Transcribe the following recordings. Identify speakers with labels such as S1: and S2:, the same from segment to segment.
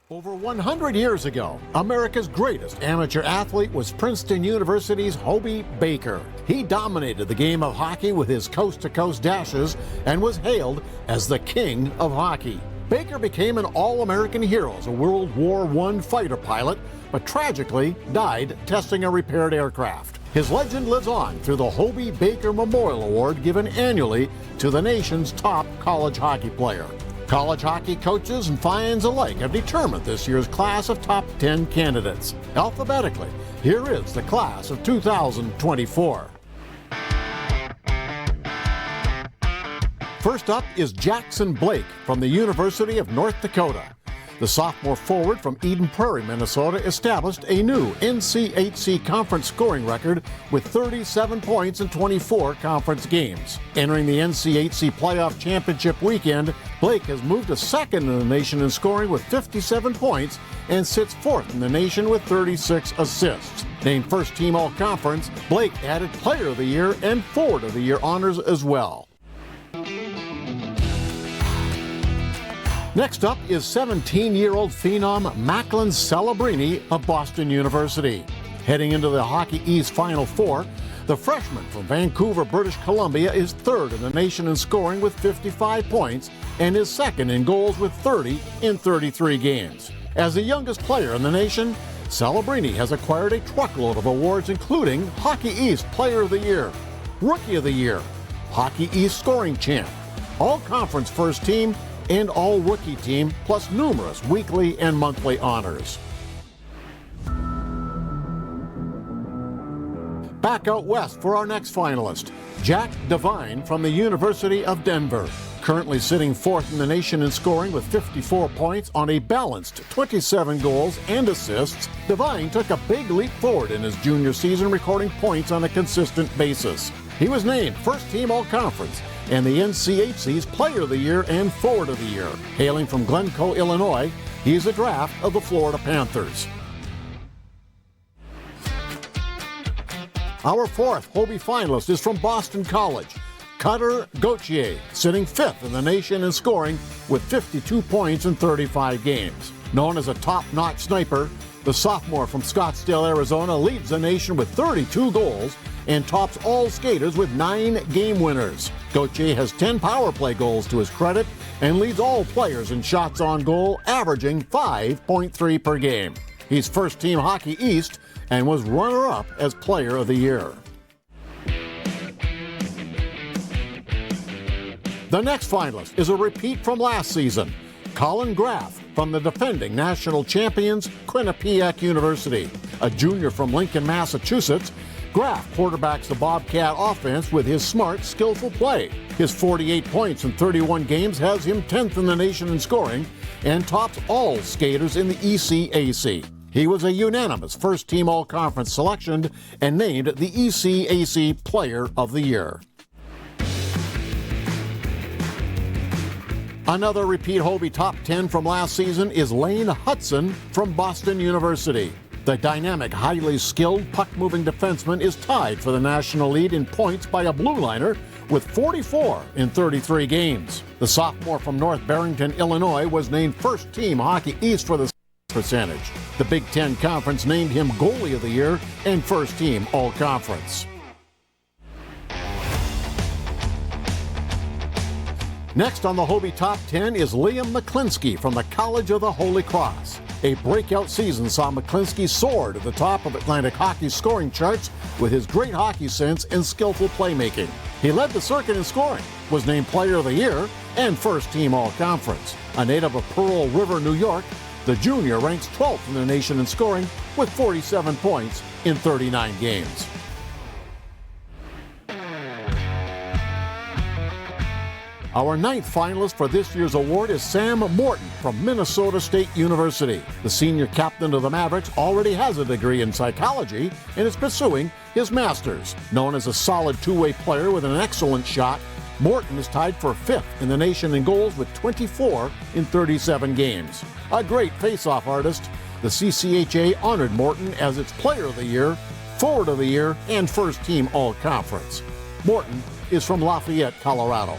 S1: Over 100 years ago, America's greatest amateur athlete was Princeton University's Hobey Baker. He dominated the game of hockey with his coast-to-coast dashes and was hailed as the king of hockey. Baker became an All-American hero as a World War I fighter pilot, but tragically died testing a repaired aircraft. His legend lives on through the Hobey Baker Memorial Award given annually to the nation's top college hockey player. College hockey coaches and fans alike have determined this year's class of top 10 candidates. Alphabetically, here is the class of 2024. First up is Jackson Blake from the University of North Dakota. The sophomore forward from Eden Prairie, Minnesota, established a new NCHC conference scoring record with 37 points in 24 conference games. Entering the NCHC playoff championship weekend, Blake has moved to second in the nation in scoring with 57 points and sits fourth in the nation with 36 assists. Named first team all-conference, Blake added Player of the Year and Forward of the Year honors as well. Next up is 17-year-old phenom Macklin Celebrini of Boston University. Heading into the Hockey East Final Four, the freshman from Vancouver, British Columbia is third in the nation in scoring with 55 points and is second in goals with 30 in 33 games. As the youngest player in the nation, Celebrini has acquired a truckload of awards including Hockey East Player of the Year, Rookie of the Year, Hockey East Scoring Champ, All-Conference First Team, and All-Rookie Team, plus numerous weekly and monthly honors. Back out west for our next finalist, Jack Devine from the University of Denver. Currently sitting fourth in the nation in scoring with 54 points on a balanced 27 goals and assists, Devine took a big leap forward in his junior season, recording points on a consistent basis. He was named first team all-conference and the NCHC's Player of the Year and Forward of the Year. Hailing from Glencoe, Illinois, he's a draft of the Florida Panthers. Our fourth Hobey finalist is from Boston College, Cutter Gauthier, sitting fifth in the nation in scoring with 52 points in 35 games. Known as a top-notch sniper, the sophomore from Scottsdale, Arizona leads the nation with 32 goals and tops all skaters with 9 game winners. Gauthier has 10 power play goals to his credit and leads all players in shots on goal, averaging 5.3 per game. He's first team Hockey East and was runner-up as Player of the Year. The next finalist is a repeat from last season, Colin Graff from the defending national champions, Quinnipiac University. A junior from Lincoln, Massachusetts, Graff quarterbacks the Bobcat offense with his smart, skillful play. His 48 points in 31 games has him 10th in the nation in scoring and tops all skaters in the ECAC. He was a unanimous first-team all-conference selection and named the ECAC Player of the Year. Another repeat Hobey top 10 from last season is Lane Hudson from Boston University. The dynamic, highly skilled, puck-moving defenseman is tied for the national lead in points by a blue liner with 44 in 33 games. The sophomore from North Barrington, Illinois, was named first team Hockey East for the percentage. The Big Ten Conference named him Goalie of the Year and first team All-Conference. Next on the Hobey Top 10 is Liam McClinsky from the College of the Holy Cross. A breakout season saw McClinsky soar to the top of Atlantic hockey scoring charts with his great hockey sense and skillful playmaking. He led the circuit in scoring, was named Player of the Year, and first team All-Conference. A native of Pearl River, New York, the junior ranks 12th in the nation in scoring with 47 points in 39 games. Our ninth finalist for this year's award is Sam Morton from Minnesota State University. The senior captain of the Mavericks already has a degree in psychology and is pursuing his master's. Known as a solid two-way player with an excellent shot, Morton is tied for fifth in the nation in goals with 24 in 37 games. A great face-off artist, the CCHA honored Morton as its Player of the Year, Forward of the Year, and first team All-Conference. Morton is from Lafayette, Colorado.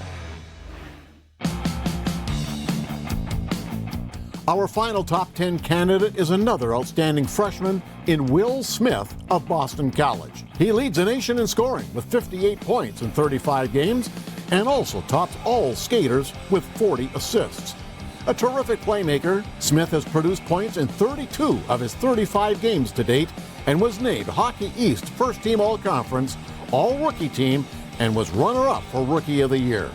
S1: Our final top 10 candidate is another outstanding freshman in Will Smith of Boston College. He leads the nation in scoring with 58 points in 35 games and also tops all skaters with 40 assists. A terrific playmaker, Smith has produced points in 32 of his 35 games to date and was named Hockey East First Team All-Conference, All-Rookie Team, and was runner-up for Rookie of the Year.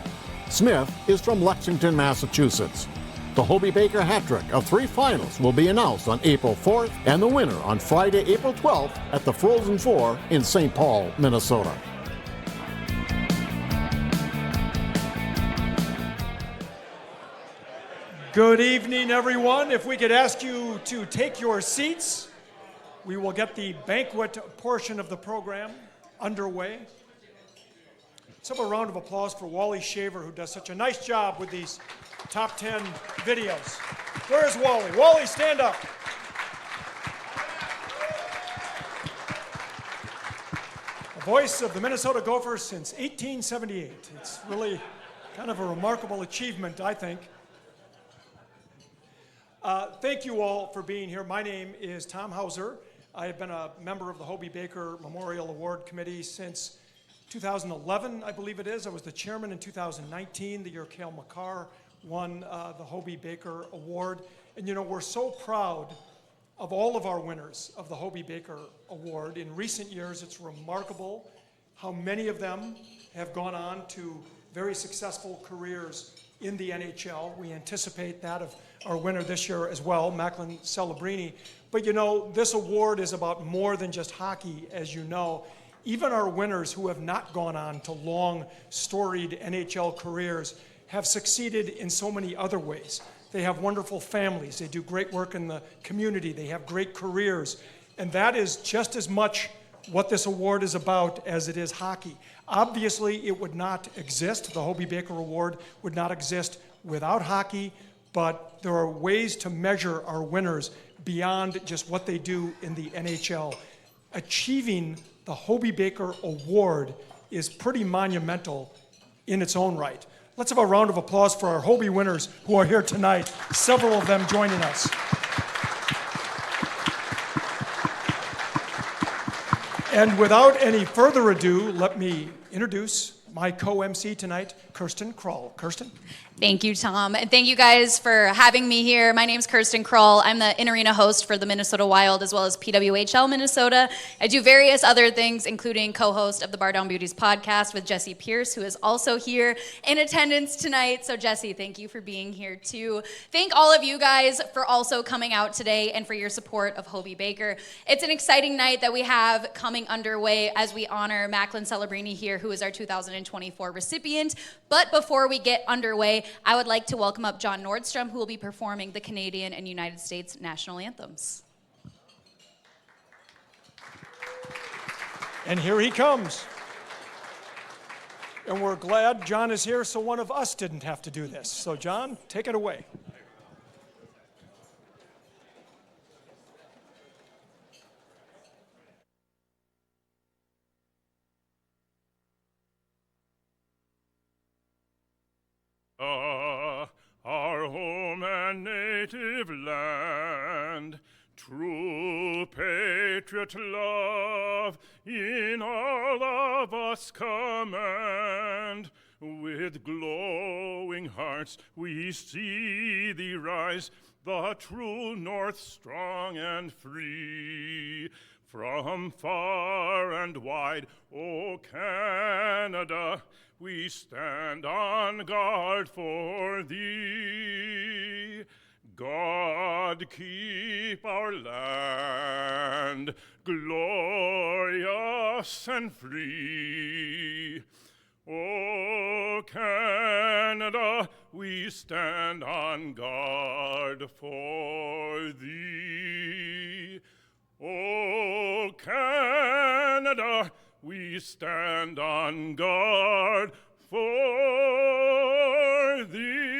S1: Smith is from Lexington, Massachusetts. The Hobey Baker hat trick of 3 finals will be announced on April 4th and the winner on Friday, April 12th at the Frozen Four in St. Paul, Minnesota.
S2: Good evening, everyone. If we could ask you to take your seats, we will get the banquet portion of the program underway. Let's have a round of applause for Wally Shaver, who does such a nice job with these top 10 videos. Where is Wally? Wally, stand up. The voice of the Minnesota Gophers since 1878. It's really kind of a remarkable achievement, I think. Thank you all for being here. My name is Tom Hauser. I have been a member of the Hobey Baker Memorial Award Committee since 2011, I believe it is. I was the chairman in 2019, the year Cale Makar won the Hobey Baker Award. And you know, we're so proud of all of our winners of the Hobey Baker Award. In recent years, it's remarkable how many of them have gone on to very successful careers in the NHL. We anticipate that of our winner this year as well, Macklin Celebrini. But you know, this award is about more than just hockey, as you know. Even our winners who have not gone on to long, storied NHL careers have succeeded in so many other ways. They have wonderful families. They do great work in the community. They have great careers. And that is just as much what this award is about as it is hockey. Obviously, it would not exist. The Hobey Baker Award would not exist without hockey, but there are ways to measure our winners beyond just what they do in the NHL. Achieving the Hobey Baker Award is pretty monumental in its own right. Let's have a round of applause for our Hobey winners who are here tonight, several of them joining us. And without any further ado, let me introduce my co-MC tonight, Kirsten Kroll. Kirsten?
S3: Thank you, Tom. And thank you guys for having me here. My name's Kirsten Kroll. I'm the in-arena host for the Minnesota Wild as well as PWHL Minnesota. I do various other things, including co-host of the Bar Down Beauties podcast with Jesse Pierce, who is also here in attendance tonight. So Jesse, thank you for being here too. Thank all of you guys for also coming out today and for your support of Hobey Baker. It's an exciting night that we have coming underway as we honor Macklin Celebrini here, who is our 2024 recipient. But before we get underway, I would like to welcome up John Nordstrom, who will be performing the Canadian and United States national anthems.
S2: And here he comes. And we're glad John is here so one of us didn't have to do this. So John, take it away.
S4: Our home and native land, true patriot love in all of us command. With glowing hearts we see thee rise, the true North strong and free. From far and wide, O Canada, we stand on guard for thee. God keep our land glorious and free. O Canada, we stand on guard for thee. O Canada, we stand on guard for thee.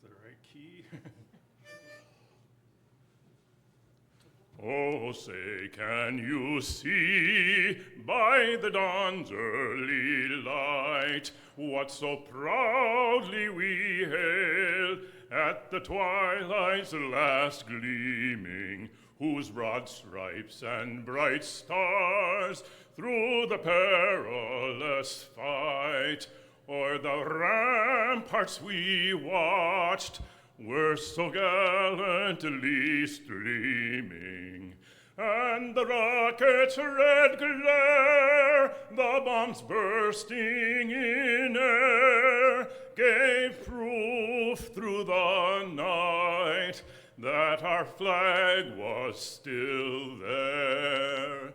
S4: the right key. Oh, say, can you see by the dawn's early light what so proudly we hailed at the twilight's last gleaming, whose broad stripes and bright stars through the perilous fight o'er the ramparts we watched were so gallantly streaming, and the rocket's red glare, the bombs bursting in air, gave proof through the night that our flag was still there.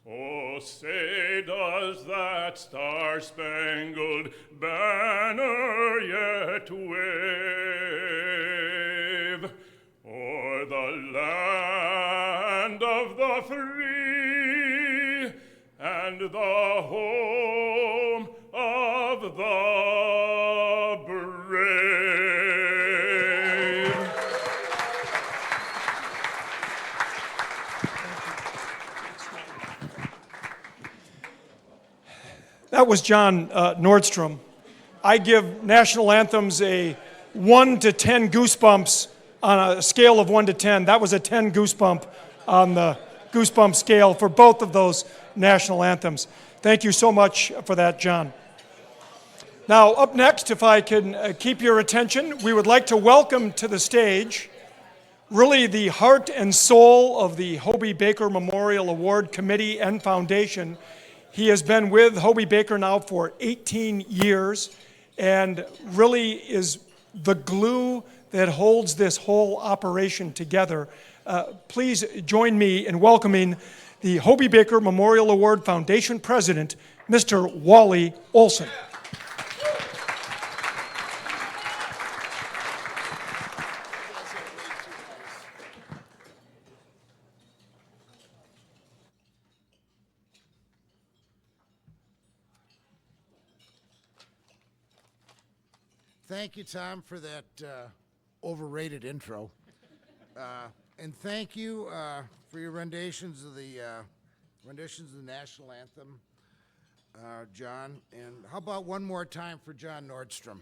S4: Oh, say, does that star-spangled banner yet wave o'er the land of the free and the home of the brave?
S2: That was John Nordstrom. I give national anthems a 1 to 10 goosebumps on a scale of 1 to 10. That was a 10 goosebump on the goosebump scale for both of those national anthems. Thank you so much for that, John. Now, up next, if I can keep your attention, we would like to welcome to the stage really the heart and soul of the Hobey Baker Memorial Award Committee and Foundation. He has been with Hobey Baker now for 18 years and really is the glue that holds this whole operation together. Please join me in welcoming the Hobey Baker Memorial Award Foundation President, Mr. Wally Olson.
S5: Thank you, Tom, for that overrated intro. And thank you for your renditions of the national anthem, John. And how about one more time for John Nordstrom?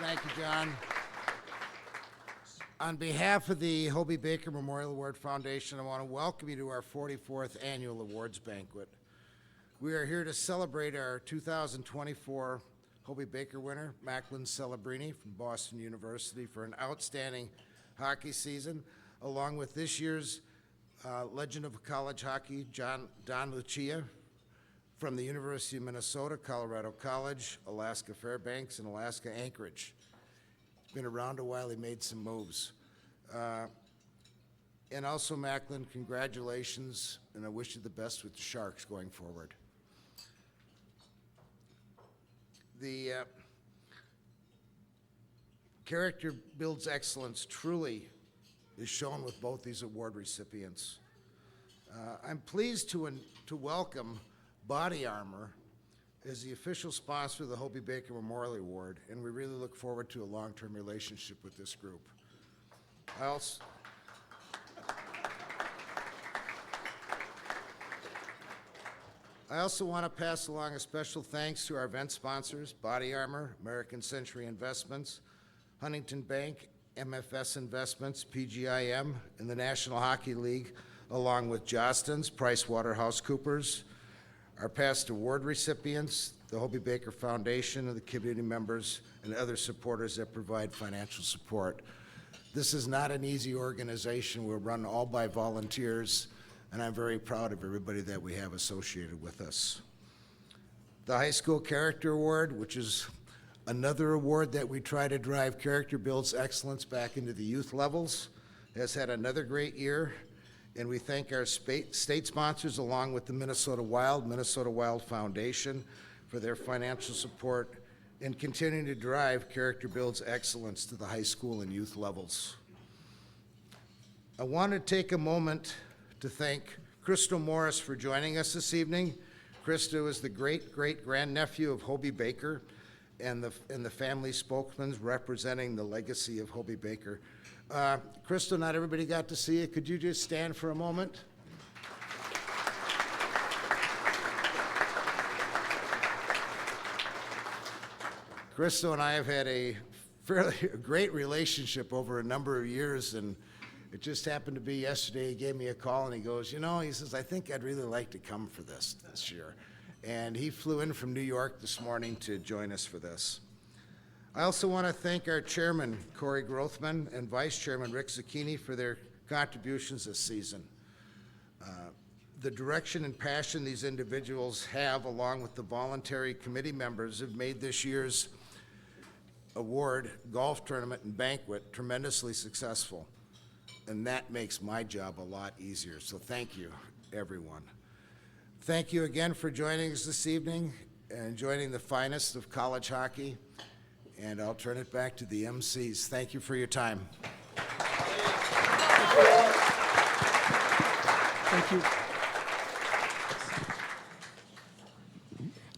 S5: Thank you, John. On behalf of the Hobey Baker Memorial Award Foundation, I want to welcome you to our 44th annual awards banquet. We are here to celebrate our 2024 Hobey Baker winner, Macklin Celebrini from Boston University, for an outstanding hockey season, along with this year's legend of college hockey, Don Lucia from the University of Minnesota, Colorado College, Alaska Fairbanks, and Alaska Anchorage. He's been around a while. He made some moves. And also, Macklin, congratulations, and I wish you the best with the Sharks going forward. The character builds excellence truly is shown with both these award recipients. I'm pleased to welcome Body Armor as the official sponsor of the Hobey Baker Memorial Award, and we really look forward to a long-term relationship with this group. I also want to pass along a special thanks to our event sponsors, Body Armor, American Century Investments, Huntington Bank, MFS Investments, PGIM, and the National Hockey League, along with Jostens, PricewaterhouseCoopers, our past award recipients, the Hobey Baker Foundation, and the community members and other supporters that provide financial support. This is not an easy organization. We're run all by volunteers, and I'm very proud of everybody that we have associated with us. The High School Character Award, which is another award that we try to drive character builds excellence back into the youth levels, has had another great year, and we thank our state sponsors along with the Minnesota Wild Foundation for their financial support and continuing to drive character builds excellence to the high school and youth levels. I want to take a moment to thank Crystal Morris for joining us this evening. Krista is the great-great-grandnephew of Hobey Baker, and the family spokesmen representing the legacy of Hobey Baker. Crystal, not everybody got to see you. Could you just stand for a moment? Crystal and I have had a fairly great relationship over a number of years, and it just happened to be yesterday. He gave me a call and he goes, he says, I think I'd really like to come for this year. And he flew in from New York this morning to join us for this. I also want to thank our chairman, Corey Grothman, and vice chairman, Rick Zucchini, for their contributions this season. The direction and passion these individuals have, along with the voluntary committee members, have made this year's award, golf tournament, and banquet tremendously successful. And that makes my job a lot easier. So thank you, everyone. Thank you again for joining us this evening and joining the finest of college hockey. And I'll turn it back to the MCs. Thank you for your time.
S2: Thank you.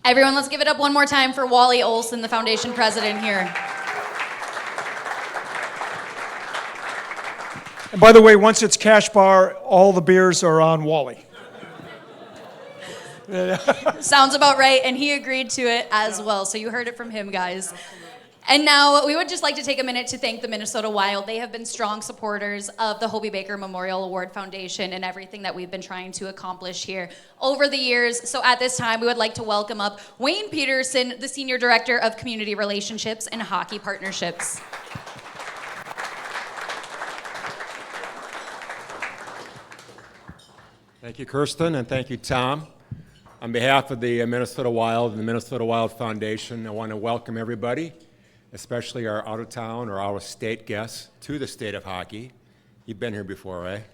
S3: Everyone, let's give it up one more time for Wally Olson, the foundation president here.
S2: And by the way, once it's cash bar, all the beers are on Wally.
S3: Sounds about right, and he agreed to it as well, so you heard it from him, guys. And now we would just like to take a minute to thank the Minnesota Wild. They have been strong supporters of the Hobey Baker Memorial Award Foundation and everything that we've been trying to accomplish here over the years. So at this time, we would like to welcome up Wayne Peterson, the Senior Director of Community Relationships and Hockey Partnerships.
S6: Thank you, Kirsten, and thank you, Tom. On behalf of the Minnesota Wild and the Minnesota Wild Foundation, I want to welcome everybody, especially our out-of-town or out-of-state guests, to the state of hockey. You've been here before, right?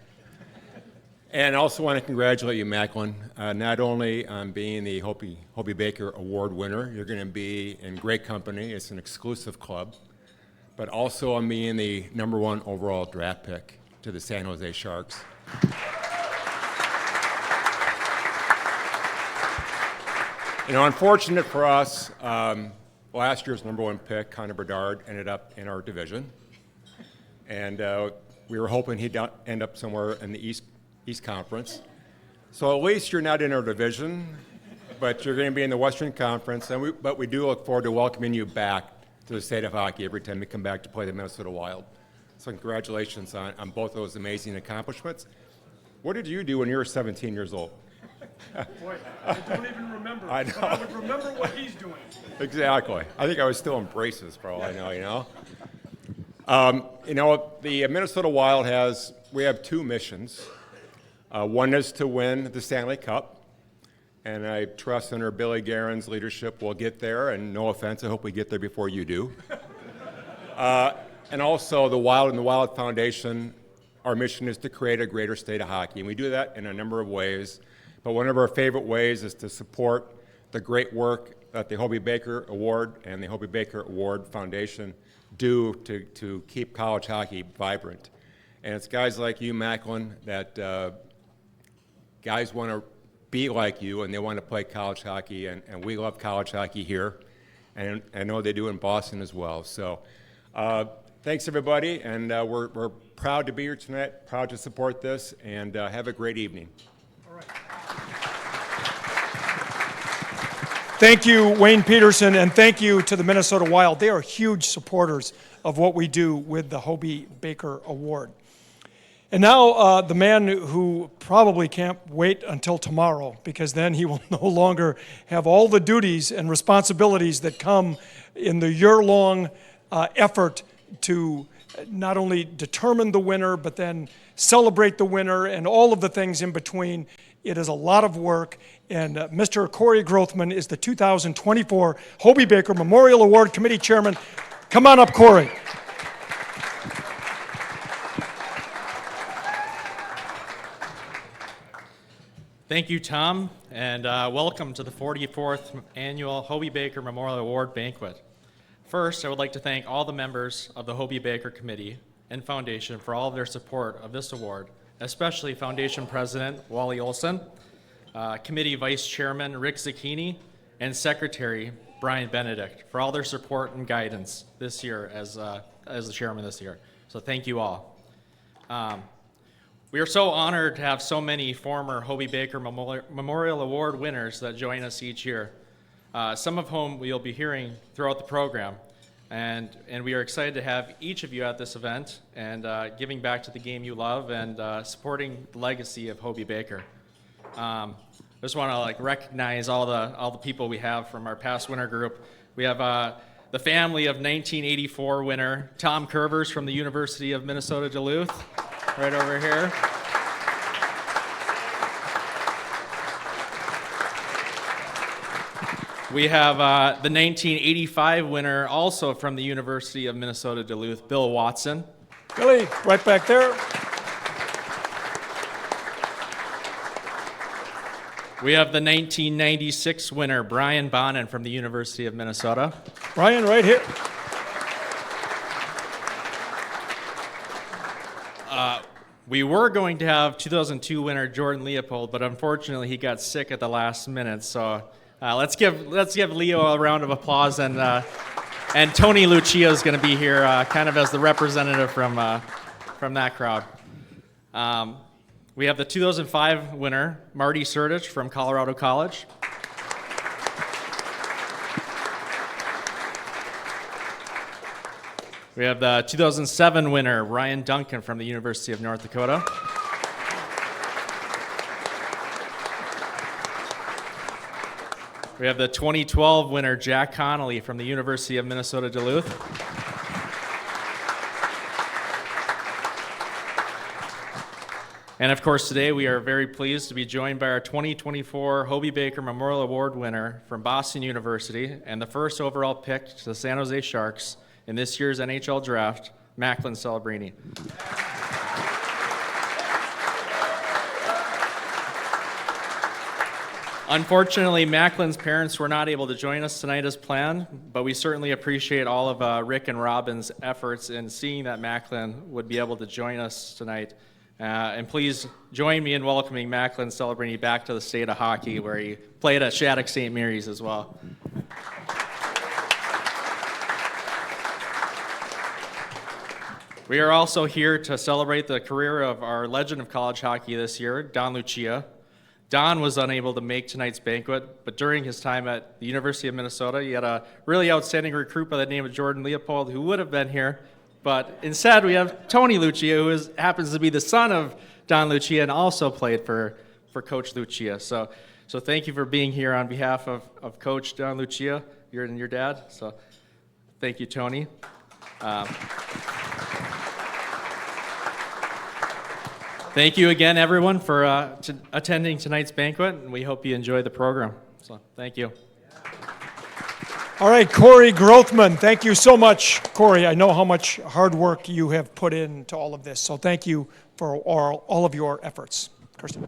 S6: And I also want to congratulate you, Macklin, not only on being the Hobey Baker Award winner. You're going to be in great company. It's an exclusive club. But also on being the #1 overall draft pick to the San Jose Sharks. Unfortunate for us, last year's #1 pick, Connor Bedard, ended up in our division. And we were hoping he'd end up somewhere in the East Conference. So at least you're not in our division, but you're going to be in the Western Conference. But we do look forward to welcoming you back to the state of hockey every time you come back to play the Minnesota Wild. So congratulations on both those amazing accomplishments. What did you do when you were 17 years old?
S2: Boy, I don't even remember.
S6: I know.
S2: But I would remember what he's doing.
S6: Exactly. I think I was still in braces for all I know, the Minnesota Wild we have two missions. One is to win the Stanley Cup, and I trust under Billy Guerin's leadership we'll get there, and no offense, I hope we get there before you do. And also the Wild and the Wild Foundation, our mission is to create a greater state of hockey, and we do that in a number of ways. But one of our favorite ways is to support the great work that the Hobey Baker Award and the Hobey Baker Award Foundation do to keep college hockey vibrant. And it's guys like you, Macklin, that guys want to be like you and they want to play college hockey, and we love college hockey here. And I know they do in Boston as well. So thanks, everybody, and we're proud to be here tonight, proud to support this, and have a great evening.
S2: Thank you, Wayne Peterson, and thank you to the Minnesota Wild. They are huge supporters of what we do with the Hobey Baker Award. And now the man who probably can't wait until tomorrow, because then he will no longer have all the duties and responsibilities that come in the year-long effort to not only determine the winner, but then celebrate the winner and all of the things in between. It is a lot of work, and Mr. Corey Grothman is the 2024 Hobey Baker Memorial Award Committee Chairman. Come on up, Corey.
S7: Thank you, Tom, and welcome to the 44th Annual Hobey Baker Memorial Award Banquet. First, I would like to thank all the members of the Hobey Baker Committee and Foundation for all of their support of this award, especially Foundation President Wally Olson, Committee Vice Chairman Rick Zucchini, and Secretary Brian Benedict, for all their support and guidance this year as the chairman this year. So thank you all. We are so honored to have so many former Hobey Baker Memorial Award winners that join us each year, some of whom we'll be hearing throughout the program. And we are excited to have each of you at this event and giving back to the game you love and supporting the legacy of Hobey Baker. I just want to recognize all the people we have from our past winner group. We have the family of 1984 winner Tom Curvers from the University of Minnesota Duluth, right over here. We have the 1985 winner, also from the University of Minnesota Duluth, Bill Watson.
S2: Billy, right back there.
S7: We have the 1996 winner, Brian Bonnen from the University of Minnesota.
S2: Brian, right here.
S7: We were going to have 2002 winner Jordan Leopold, but unfortunately he got sick at the last minute. So let's give Leo a round of applause, and Tony Lucia is going to be here, kind of as the representative from that crowd. We have the 2005 winner Marty Surdich from Colorado College. We have the 2007 winner, Ryan Duncan from the University of North Dakota. We have the 2012 winner, Jack Connolly from the University of Minnesota Duluth. And of course, today we are very pleased to be joined by our 2024 Hobey Baker Memorial Award winner from Boston University and the first overall pick to the San Jose Sharks in this year's NHL draft, Macklin Celebrini. Unfortunately, Macklin's parents were not able to join us tonight as planned, but we certainly appreciate all of Rick and Robin's efforts in seeing that Macklin would be able to join us tonight. And please join me in welcoming Macklin Celebrini back to the state of hockey, where he played at Shattuck St. Mary's as well. We are also here to celebrate the career of our legend of college hockey this year, Don Lucia. Don was unable to make tonight's banquet, but during his time at the University of Minnesota, he had a really outstanding recruit by the name of Jordan Leopold, who would have been here. But instead, we have Tony Lucia, who happens to be the son of Don Lucia and also played for Coach Lucia. So thank you for being here on behalf of Coach Don Lucia, your dad. So thank you, Tony. Thank you again, everyone, for attending tonight's banquet, and we hope you enjoy the program. So thank you.
S2: All right, Corey Grothman, thank you so much. Corey, I know how much hard work you have put into all of this, so thank you for all of your efforts. Kirsten.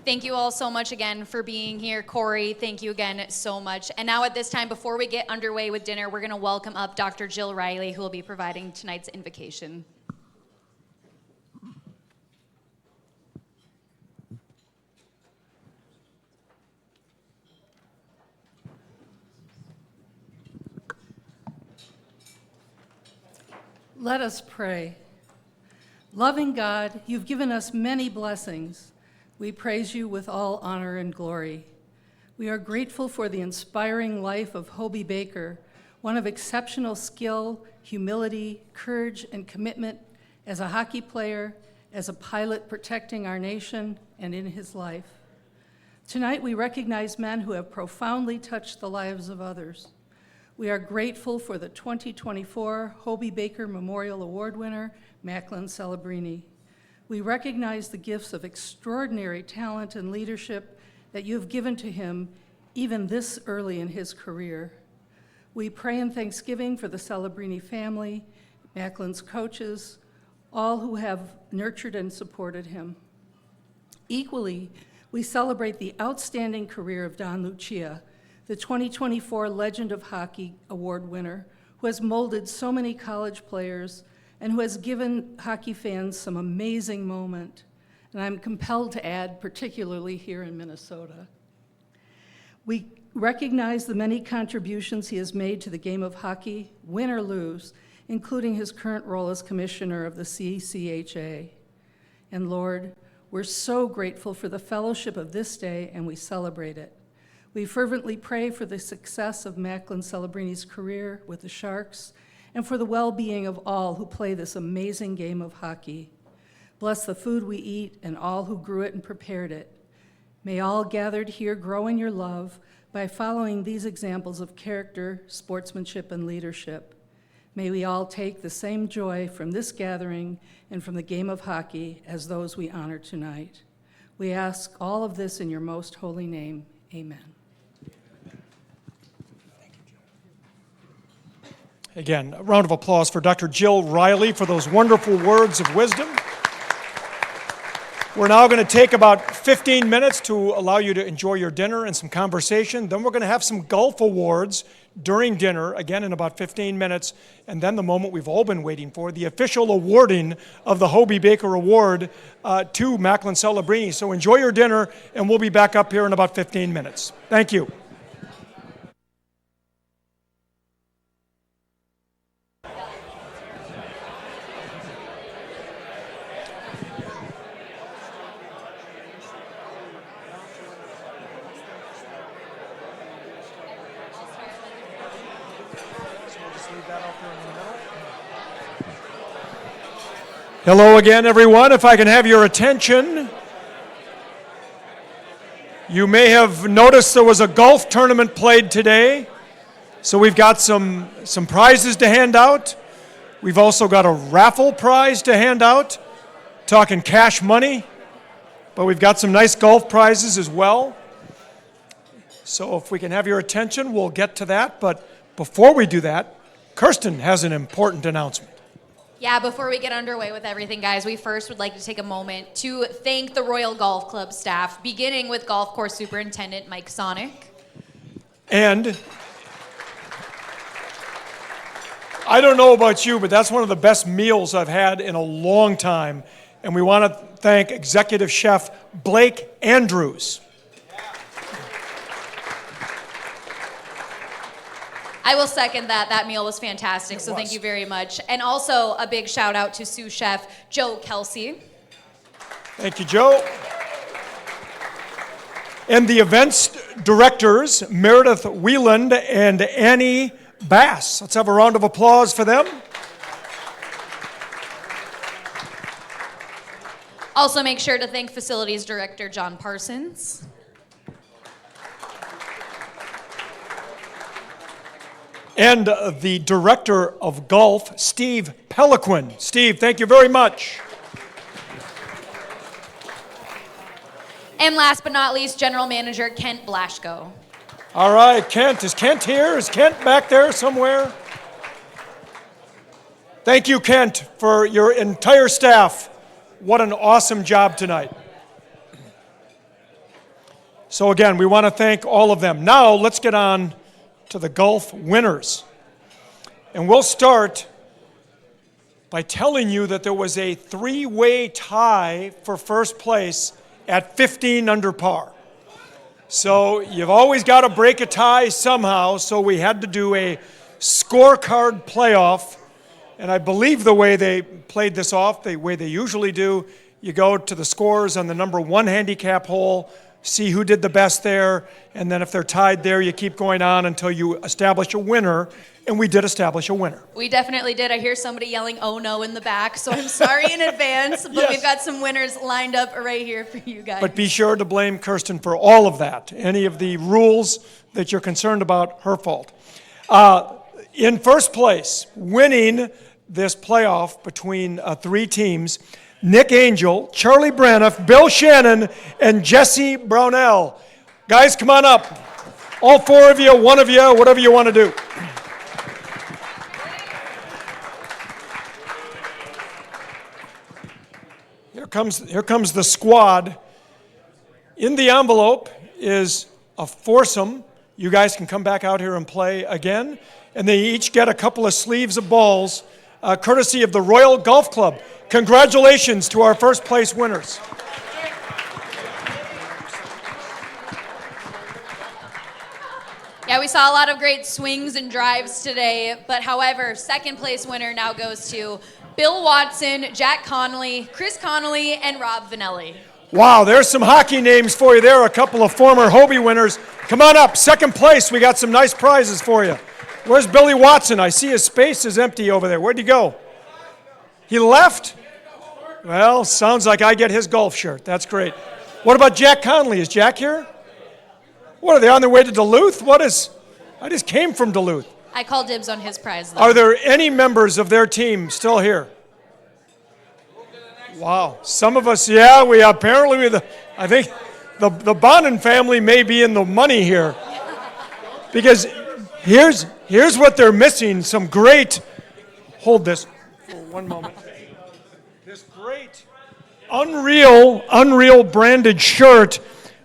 S3: Thank you all so much again for being here. Corey, thank you again so much. And now at this time, before we get underway with dinner, we're going to welcome up Dr. Jill Riley, who will be providing tonight's invocation.
S8: Let us pray. Loving God, you've given us many blessings. We praise you with all honor and glory. We are grateful for the inspiring life of Hobey Baker, one of exceptional skill, humility, courage, and commitment as a hockey player, as a pilot protecting our nation, and in his life. Tonight, we recognize men who have profoundly touched the lives of others. We are grateful for the 2024 Hobey Baker Memorial Award winner, Macklin Celebrini. We recognize the gifts of extraordinary talent and leadership that you have given to him even this early in his career. We pray in thanksgiving for the Celebrini family, Macklin's coaches, all who have nurtured and supported him. Equally, we celebrate the outstanding career of Don Lucia, the 2024 Legend of Hockey Award winner, who has molded so many college players and who has given hockey fans some amazing moment. And I'm compelled to add, particularly here in Minnesota. We recognize the many contributions he has made to the game of hockey, win or lose, including his current role as commissioner of the CCHA. And Lord, we're so grateful for the fellowship of this day, and we celebrate it. We fervently pray for the success of Macklin Celebrini's career with the Sharks and for the well-being of all who play this amazing game of hockey. Bless the food we eat and all who grew it and prepared it. May all gathered here grow in your love by following these examples of character, sportsmanship, and leadership. May we all take the same joy from this gathering and from the game of hockey as those we honor tonight. We ask all of this in your most holy name. Amen.
S2: Again, a round of applause for Dr. Jill Riley for those wonderful words of wisdom. We're now going to take about 15 minutes to allow you to enjoy your dinner and some conversation. Then we're going to have some golf awards during dinner, again in about 15 minutes, and then the moment we've all been waiting for, the official awarding of the Hobey Baker Award to Macklin Celebrini. So enjoy your dinner, and we'll be back up here in about 15 minutes. Thank you. Hello again, everyone. If I can have your attention. You may have noticed there was a golf tournament played today, so we've got some prizes to hand out. We've also got a raffle prize to hand out, talking cash money, but we've got some nice golf prizes as well. So if we can have your attention, we'll get to that. But before we do that, Kirsten has an important announcement.
S3: Yeah, before we get underway with everything, guys, we first would like to take a moment to thank the Royal Golf Club staff, beginning with Golf Course Superintendent Mike Sonic.
S2: And I don't know about you, but that's one of the best meals I've had in a long time. And we want to thank Executive Chef Blake Andrews.
S3: I will second that. That meal was fantastic, so thank you very much. And also a big shout out to sous chef Joe Kelsey.
S2: Thank you, Joe. And the events directors, Meredith Wieland and Annie Bass. Let's have a round of applause for them.
S3: Also make sure to thank facilities director John Parsons.
S2: And the director of golf, Steve Peliquin. Steve, thank you very much.
S3: And last but not least, general manager Kent Blaschko.
S2: All right, Kent. Is Kent here? Is Kent back there somewhere? Thank you, Kent, for your entire staff. What an awesome job tonight. So again, we want to thank all of them. Now, let's get on to the golf winners. And we'll start by telling you that there was a three-way tie for first place at 15 under par. So you've always got to break a tie somehow, so we had to do a scorecard playoff. And I believe the way they played this off, the way they usually do, you go to the scores on the number one handicap hole, see who did the best there, and then if they're tied there, you keep going on until you establish a winner, and we did establish a winner.
S3: We definitely did. I hear somebody yelling, "Oh no," in the back, so I'm sorry in advance, but
S2: Yes.
S3: We've got some winners lined up right here for you guys.
S2: But be sure to blame Kirsten for all of that. Any of the rules that you're concerned about, her fault. In first place, winning this playoff between three teams, Nick Angel, Charlie Braniff, Bill Shannon, and Jesse Brownell. Guys, come on up. All four of you, one of you, whatever you want to do. Here comes the squad. In the envelope is a foursome. You guys can come back out here and play again. And they each get a couple of sleeves of balls, courtesy of the Royal Golf Club. Congratulations to our first place winners.
S3: Yeah, we saw a lot of great swings and drives today, but however, second place winner now goes to Bill Watson, Jack Connolly, Chris Connolly, and Rob Vanelli.
S2: Wow, there's some hockey names for you there, a couple of former Hobey winners. Come on up, second place, we got some nice prizes for you. Where's Billy Watson? I see his space is empty over there. Where'd he go? He left? Well, sounds like I get his golf shirt. That's great. What about Jack Connolly? Is Jack here? What, are they on their way to Duluth? I just came from Duluth.
S3: I call dibs on his prize, though.
S2: Are there any members of their team still here? Wow. Some of us, yeah, I think the Bonin family may be in the money here. Because here's what they're missing, some great, hold this for one moment. This great unreal branded shirt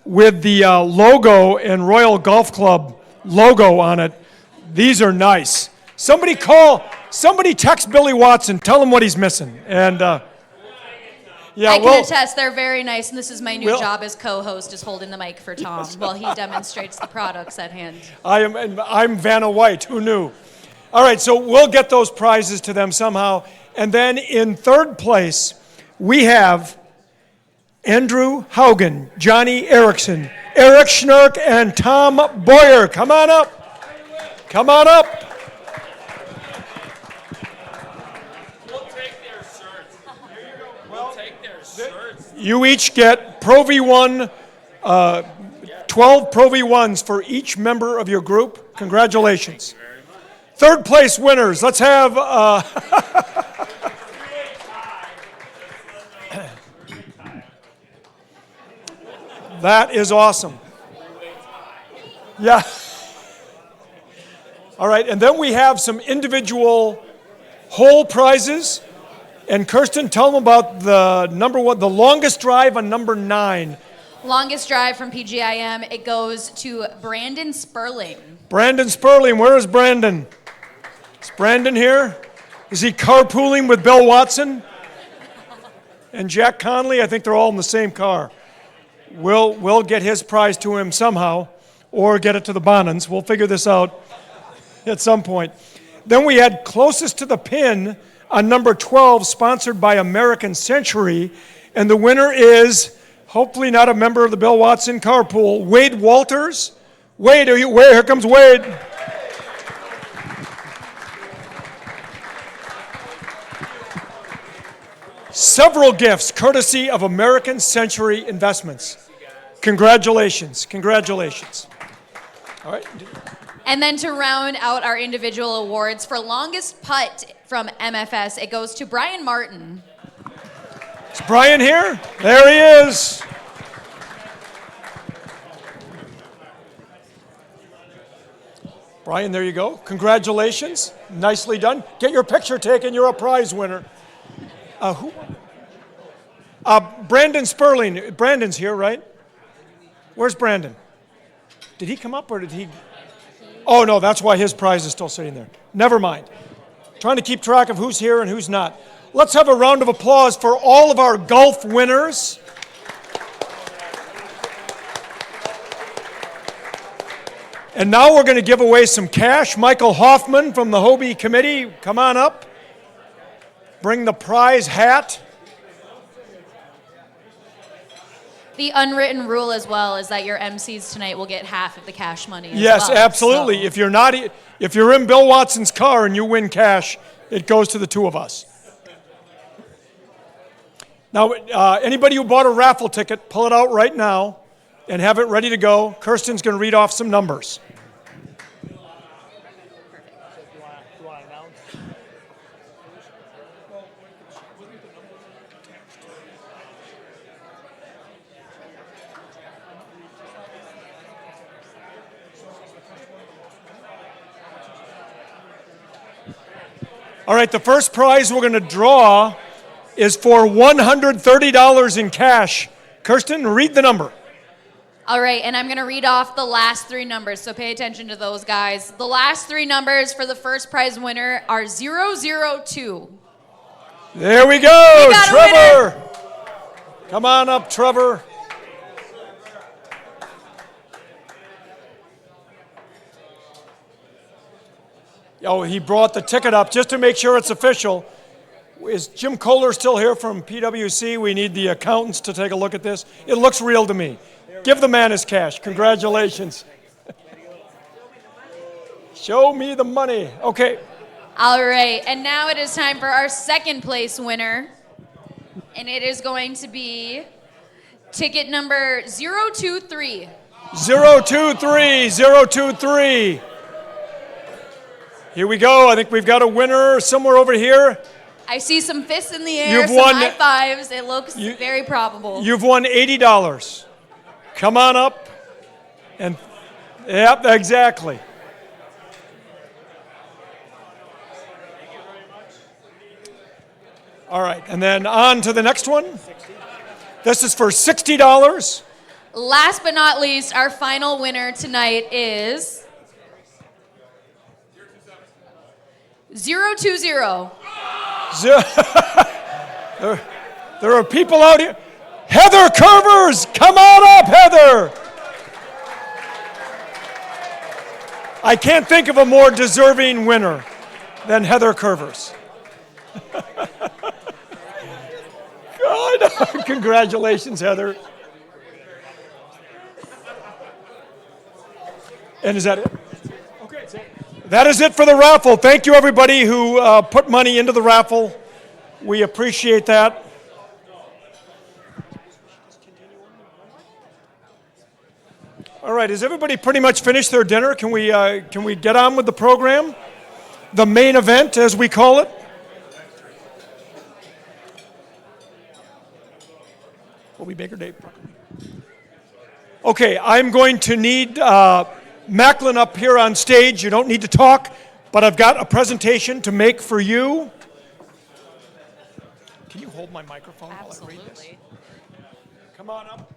S2: with the logo and Royal Golf Club logo on it. These are nice. Somebody text Billy Watson, tell him what he's missing. And yeah,
S3: I can attest, they're very nice, and this is my new job as co-host, is holding the mic for Tom while he demonstrates the products at hand.
S2: I'm Vanna White, who knew? All right, so we'll get those prizes to them somehow. And then in third place, we have Andrew Haugen, Johnny Erickson, Eric Schnurk, and Tom Boyer. Come on up. Come on up.
S9: We'll take their shirts. We'll take their shirts.
S2: You each get Pro V1, 12 Pro V1s for each member of your group. Congratulations. Third place winners. Let's have... That is awesome. Yeah. All right, and then we have some individual whole prizes. And Kirsten, tell them about the the longest drive on number 9.
S3: Longest drive from PGIM, it goes to Brandon Sperling.
S2: Brandon Sperling, where is Brandon? Is Brandon here? Is he carpooling with Bill Watson? And Jack Connolly? I think they're all in the same car. We'll get his prize to him somehow, or get it to the Bonins. We'll figure this out at some point. Then we had closest to the pin on number 12, sponsored by American Century, and the winner is, hopefully not a member of the Bill Watson carpool, Wade Walters. Wade, here comes Wade. Several gifts courtesy of American Century Investments. Congratulations. Congratulations. All right.
S3: And then to round out our individual awards, for longest putt from MFS, it goes to Brian Martin.
S2: Is Brian here? There he is. Brian, there you go. Congratulations. Nicely done. Get your picture taken. You're a prize winner. Who? Brandon Sperling. Brandon's here, right? Where's Brandon? Did he come up or did he? Oh, no, that's why his prize is still sitting there. Never mind. Trying to keep track of who's here and who's not. Let's have a round of applause for all of our golf winners. And now we're going to give away some cash. Michael Hoffman from the Hobey Committee, come on up. Bring the prize hat.
S3: The unwritten rule as well is that your MCs tonight will get half of the cash money as
S2: yes,
S3: well,
S2: absolutely.
S3: So.
S2: If you're in Bill Watson's car and you win cash, it goes to the two of us. Now, anybody who bought a raffle ticket, pull it out right now and have it ready to go. Kirsten's going to read off some numbers. All right, the first prize we're going to draw is for $130 in cash. Kirsten, read the number.
S3: All right, and I'm going to read off the last 3 numbers, so pay attention to those guys. The last 3 numbers for the first prize winner are 002.
S2: There we go,
S3: we got
S2: Trevor. Come on up, Trevor. Oh, he brought the ticket up just to make sure it's official. Is Jim Kohler still here from PwC? We need the accountants to take a look at this. It looks real to me. Give the man his cash. Congratulations. Show me the money. Okay.
S3: All right, and now it is time for our second place winner. And it is going to be ticket number 023.
S2: 023, 023. Here we go. I think we've got a winner somewhere over here.
S3: I see some fists in the air,
S2: You've
S3: some
S2: won-
S3: high fives. It looks very probable.
S2: You've won $80. Come on up. And, yep, exactly. All right, and then on to the next one. This is for $60.
S3: Last but not least, our final winner tonight is 020.
S2: There are people out here. Heather Curvers, come on up, Heather. I can't think of a more deserving winner than Heather Curvers. God, congratulations, Heather. And is that it? Okay, that is it for the raffle. Thank you, everybody who put money into the raffle. We appreciate that. All right, has everybody pretty much finished their dinner? Can we get on with the program? The main event, as we call it. Hobey Baker Day. Okay, I'm going to need Macklin up here on stage. You don't need to talk, but I've got a presentation to make for you. Can you hold my microphone while I read this? Come on up.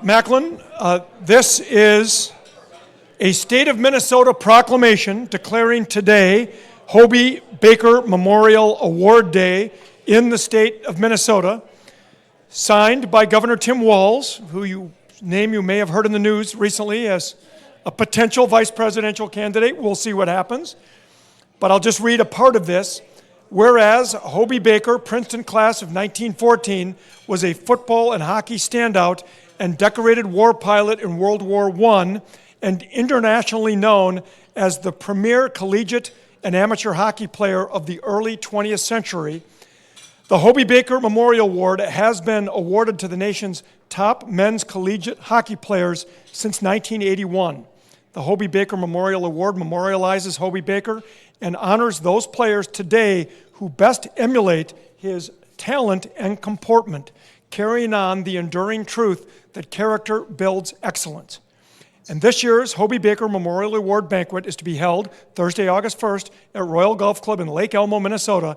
S2: Macklin, this is a State of Minnesota proclamation declaring today Hobey Baker Memorial Award Day in the state of Minnesota, signed by Governor Tim Walz, whose name you may have heard in the news recently as a potential vice presidential candidate. We'll see what happens. But I'll just read a part of this. Whereas Hobey Baker, Princeton class of 1914, was a football and hockey standout and decorated war pilot in World War I, and internationally known as the premier collegiate and amateur hockey player of the early 20th century, the Hobey Baker Memorial Award has been awarded to the nation's top men's collegiate hockey players since 1981. The Hobey Baker Memorial Award memorializes Hobey Baker and honors those players today who best emulate his talent and comportment, carrying on the enduring truth that character builds excellence. And this year's Hobey Baker Memorial Award Banquet is to be held Thursday, August 1st at Royal Golf Club in Lake Elmo, Minnesota.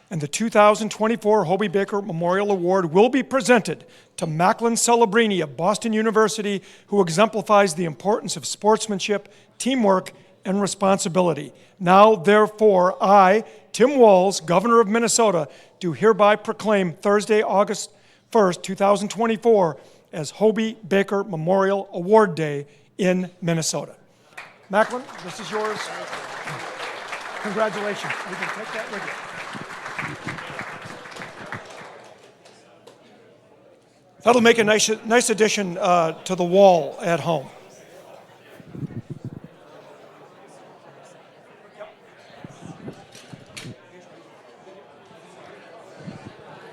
S2: And the 2024 Hobey Baker Memorial Award will be presented to Macklin Celebrini of Boston University, who exemplifies the importance of sportsmanship, teamwork, and responsibility. Now, therefore, I, Tim Walz, Governor of Minnesota, do hereby proclaim Thursday, August 1st, 2024, as Hobey Baker Memorial Award Day in Minnesota. Macklin, this is yours. Congratulations. You can take that with you. That'll make a nice addition to the wall at home.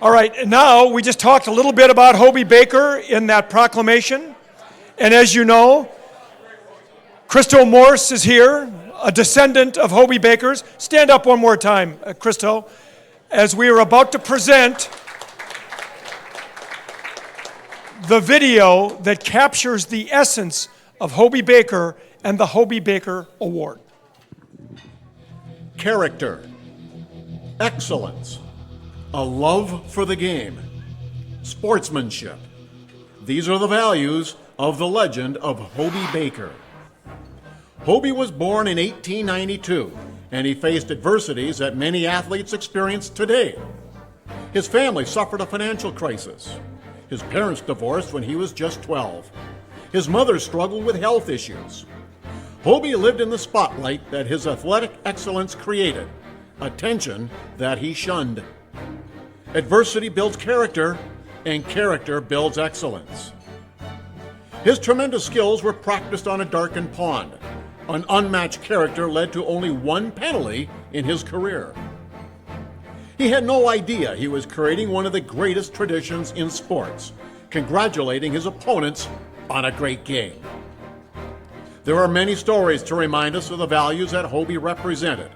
S2: All right, and now we just talked a little bit about Hobey Baker in that proclamation. And as you know, Christo Morse is here, a descendant of Hobey Bakers. Stand up one more time, Christo, as we are about to present the video that captures the essence of Hobey Baker and the Hobey Baker Award.
S1: Character, excellence, a love for the game, sportsmanship. These are the values of the legend of Hobey Baker. Hobey was born in 1892, and he faced adversities that many athletes experience today. His family suffered a financial crisis. His parents divorced when he was just 12. His mother struggled with health issues. Hobey lived in the spotlight that his athletic excellence created, a tension that he shunned. Adversity builds character, and character builds excellence. His tremendous skills were practiced on a darkened pond. An unmatched character led to only one penalty in his career. He had no idea he was creating one of the greatest traditions in sports, congratulating his opponents on a great game. There are many stories to remind us of the values that Hobey represented.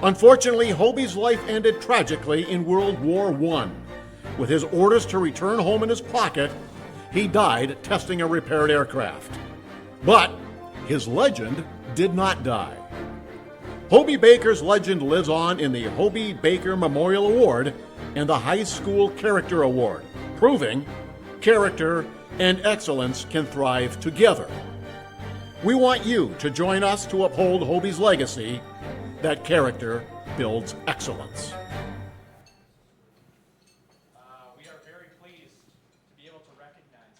S1: Unfortunately, Hobey's life ended tragically in World War I. With his orders to return home in his pocket, he died testing a repaired aircraft. But his legend did not die. Hobey Baker's legend lives on in the Hobey Baker Memorial Award and the High School Character Award, proving character and excellence can thrive together. We want you to join us to uphold Hobey's legacy that character builds excellence.
S7: We are very pleased to be able to recognize.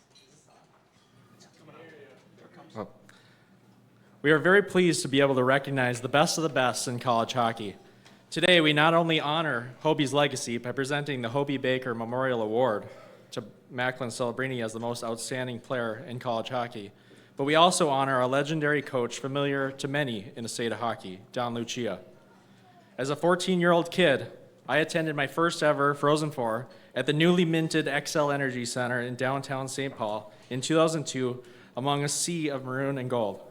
S7: We are very pleased to be able to recognize the best of the best in college hockey. Today, we not only honor Hobey's legacy by presenting the Hobey Baker Memorial Award to Macklin Celebrini as the most outstanding player in college hockey, but we also honor a legendary coach familiar to many in the state of hockey, Don Lucia. As a 14-year-old kid, I attended my first ever Frozen Four at the newly minted XL Energy Center in downtown St. Paul in 2002 among a sea of maroon and gold.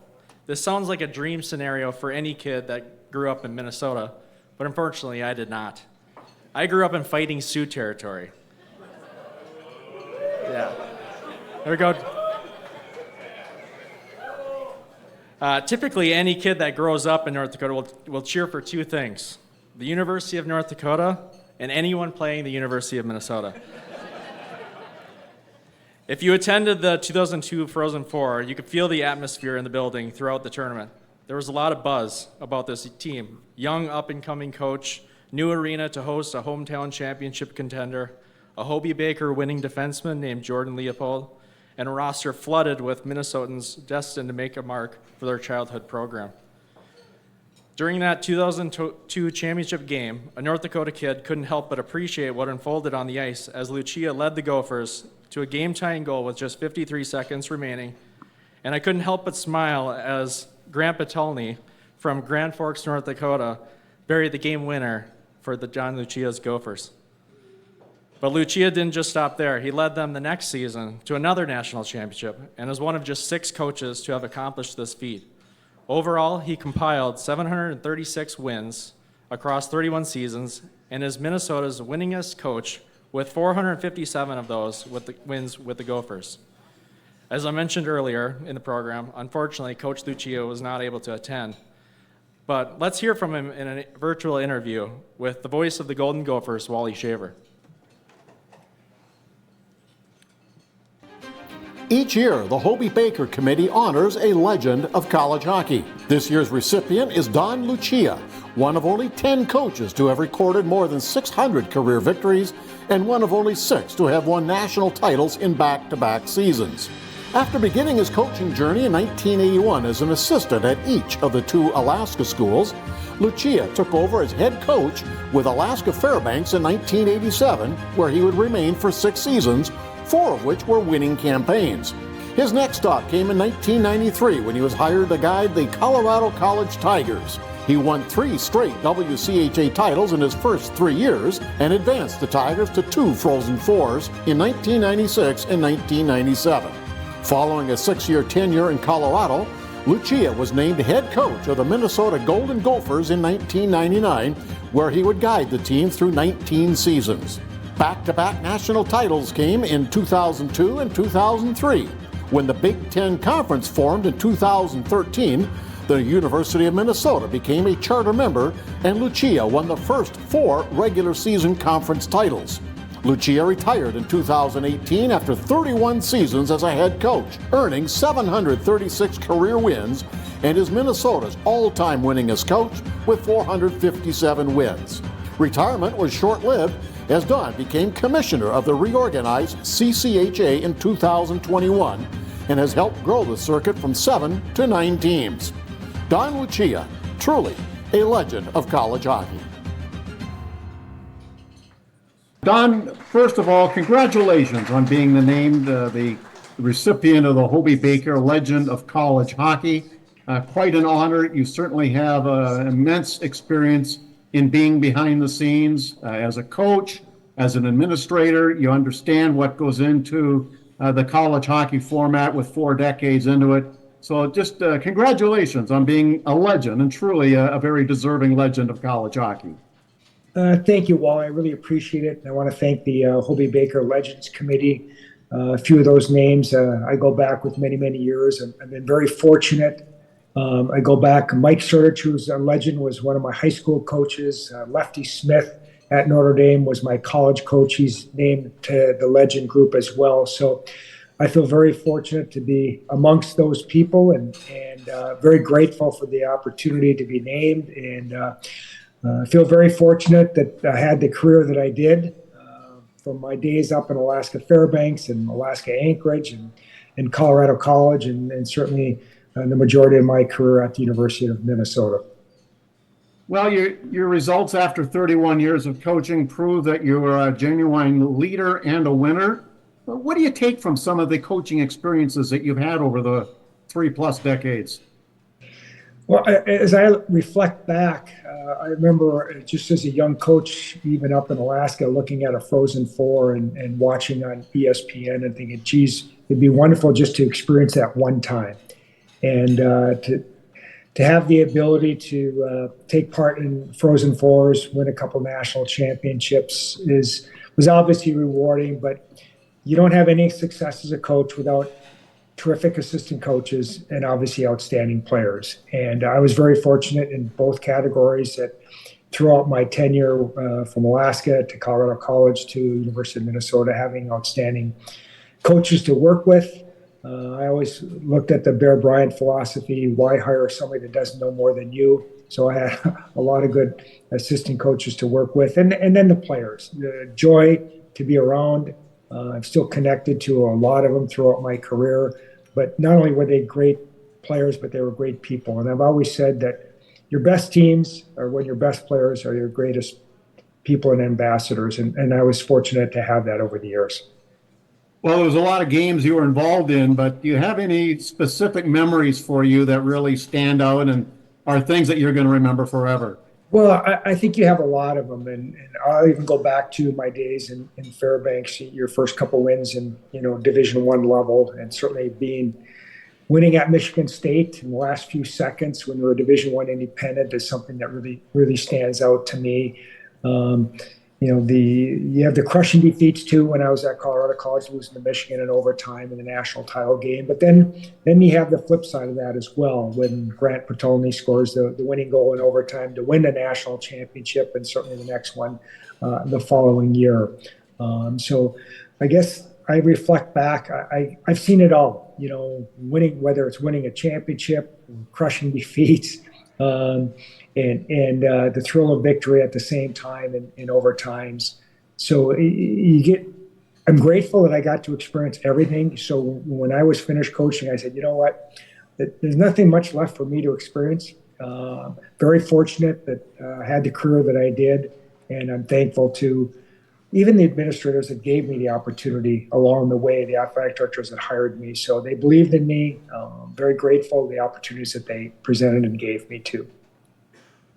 S7: This sounds like a dream scenario for any kid that grew up in Minnesota, but unfortunately I did not. I grew up in Fighting Sioux territory. Yeah. There we go. Typically, any kid that grows up in North Dakota will cheer for two things: the University of North Dakota and anyone playing the University of Minnesota. If you attended the 2002 Frozen Four, you could feel the atmosphere in the building throughout the tournament. There was a lot of buzz about this team. Young, up-and-coming coach, new arena to host a hometown championship contender, a Hobey Baker winning defenseman named Jordan Leopold, and a roster flooded with Minnesotans destined to make a mark for their childhood program. During that 2002 championship game, a North Dakota kid couldn't help but appreciate what unfolded on the ice as Lucia led the Gophers to a game-tying goal with just 53 seconds remaining. And I couldn't help but smile as Grant Patolny from Grand Forks, North Dakota, buried the game winner for the John Lucia's Gophers. But Lucia didn't just stop there. He led them the next season to another national championship and is one of just 6 coaches to have accomplished this feat. Overall, he compiled 736 wins across 31 seasons and is Minnesota's winningest coach with 457 of those wins with the Gophers. As I mentioned earlier in the program, unfortunately, Coach Lucia was not able to attend. But let's hear from him in a virtual interview with the voice of the Golden Gophers, Wally Shaver.
S1: Each year, the Hobey Baker Committee honors a legend of college hockey. This year's recipient is Don Lucia, one of only 10 coaches to have recorded more than 600 career victories and one of only 6 to have won national titles in back-to-back seasons. After beginning his coaching journey in 1981 as an assistant at each of the 2 Alaska schools, Lucia took over as head coach with Alaska Fairbanks in 1987, where he would remain for 6 seasons, 4 of which were winning campaigns. His next stop came in 1993 when he was hired to guide the Colorado College Tigers. He won 3 straight WCHA titles in his first 3 years and advanced the Tigers to 2 Frozen Fours in 1996 and 1997. Following a 6-year tenure in Colorado, Lucia was named head coach of the Minnesota Golden Gophers in 1999, where he would guide the team through 19 seasons. Back-to-back national titles came in 2002 and 2003. When the Big Ten Conference formed in 2013, the University of Minnesota became a charter member, and Lucia won the first 4 regular season conference titles. Lucia retired in 2018 after 31 seasons as a head coach, earning 736 career wins, and is Minnesota's all-time winningest coach with 457 wins. Retirement was short-lived as Don became commissioner of the reorganized CCHA in 2021 and has helped grow the circuit from 7 to 9 teams. Don Lucia, truly a legend of college hockey. Don, first of all, congratulations on being named the recipient of the Hobey Baker Legend of College Hockey. Quite an honor. You certainly have immense experience in being behind the scenes as a coach, as an administrator. You understand what goes into the college hockey format with 4 decades into it. So just congratulations on being a legend, and truly a very deserving legend of college hockey.
S10: Thank you, Wally. I really appreciate it. I want to thank the Hobey Baker Legends Committee. A few of those names I go back with many, many years. I've been very fortunate. I go back, Mike Sertich, who's a legend, was one of my high school coaches. Lefty Smith at Notre Dame was my college coach. He's named to the legend group as well. So I feel very fortunate to be amongst those people, and very grateful for the opportunity to be named. And I feel very fortunate that I had the career that I did, from my days up in Alaska Fairbanks and Alaska Anchorage and Colorado College, and certainly the majority of my career at the University of Minnesota.
S1: Well, your results after 31 years of coaching prove that you're a genuine leader and a winner. What do you take from some of the coaching experiences that you've had over the 3+ decades?
S10: Well, as I reflect back, I remember just as a young coach, even up in Alaska, looking at a Frozen Four and watching on ESPN and thinking, geez, it'd be wonderful just to experience that one time. And to have the ability to take part in Frozen Fours, win a couple national championships was obviously rewarding, but you don't have any success as a coach without terrific assistant coaches and obviously outstanding players. And I was very fortunate in both categories that throughout my tenure from Alaska to Colorado College to University of Minnesota, having outstanding coaches to work with. I always looked at the Bear Bryant philosophy, why hire somebody that doesn't know more than you? So I had a lot of good assistant coaches to work with. And then the players, the joy to be around. I'm still connected to a lot of them throughout my career, but not only were they great players, but they were great people. And I've always said that your best teams are when your best players are your greatest people and ambassadors. And I was fortunate to have that over the years.
S1: Well, there was a lot of games you were involved in, but do you have any specific memories for you that really stand out and are things that you're going to remember forever?
S10: Well, I think you have a lot of them, and I'll even go back to my days in Fairbanks, your first couple wins in Division I level, and certainly winning at Michigan State in the last few seconds when we were Division I independent is something that really stands out to me. You have the crushing defeats too when I was at Colorado College, losing to Michigan in overtime in the national title game. But then you have the flip side of that as well, when Grant Patolny scores the winning goal in overtime to win the national championship, and certainly the next one the following year. So I guess I reflect back. I've seen it all. Winning, whether it's winning a championship, crushing defeats. And the thrill of victory at the same time in overtimes. So I'm grateful that I got to experience everything. So when I was finished coaching, I said, you know what, there's nothing much left for me to experience. Very fortunate that I had the career that I did, and I'm thankful to even the administrators that gave me the opportunity along the way, the athletic directors that hired me. So they believed in me. Very grateful for the opportunities that they presented and gave me too.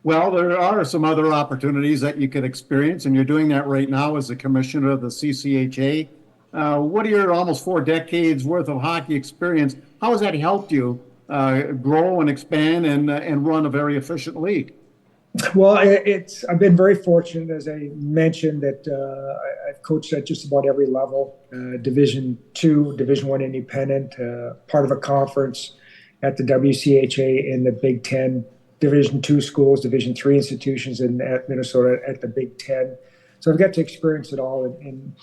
S1: Well, there are some other opportunities that you could experience, and you're doing that right now as the commissioner of the CCHA. What are your almost 4 decades worth of hockey experience? How has that helped you grow and expand and run a very efficient league?
S10: Well, I've been very fortunate, as I mentioned, that I've coached at just about every level, Division II, Division I independent, part of a conference at the WCHA in the Big Ten, Division II schools, Division III institutions at Minnesota at the Big Ten. So I've got to experience it all. And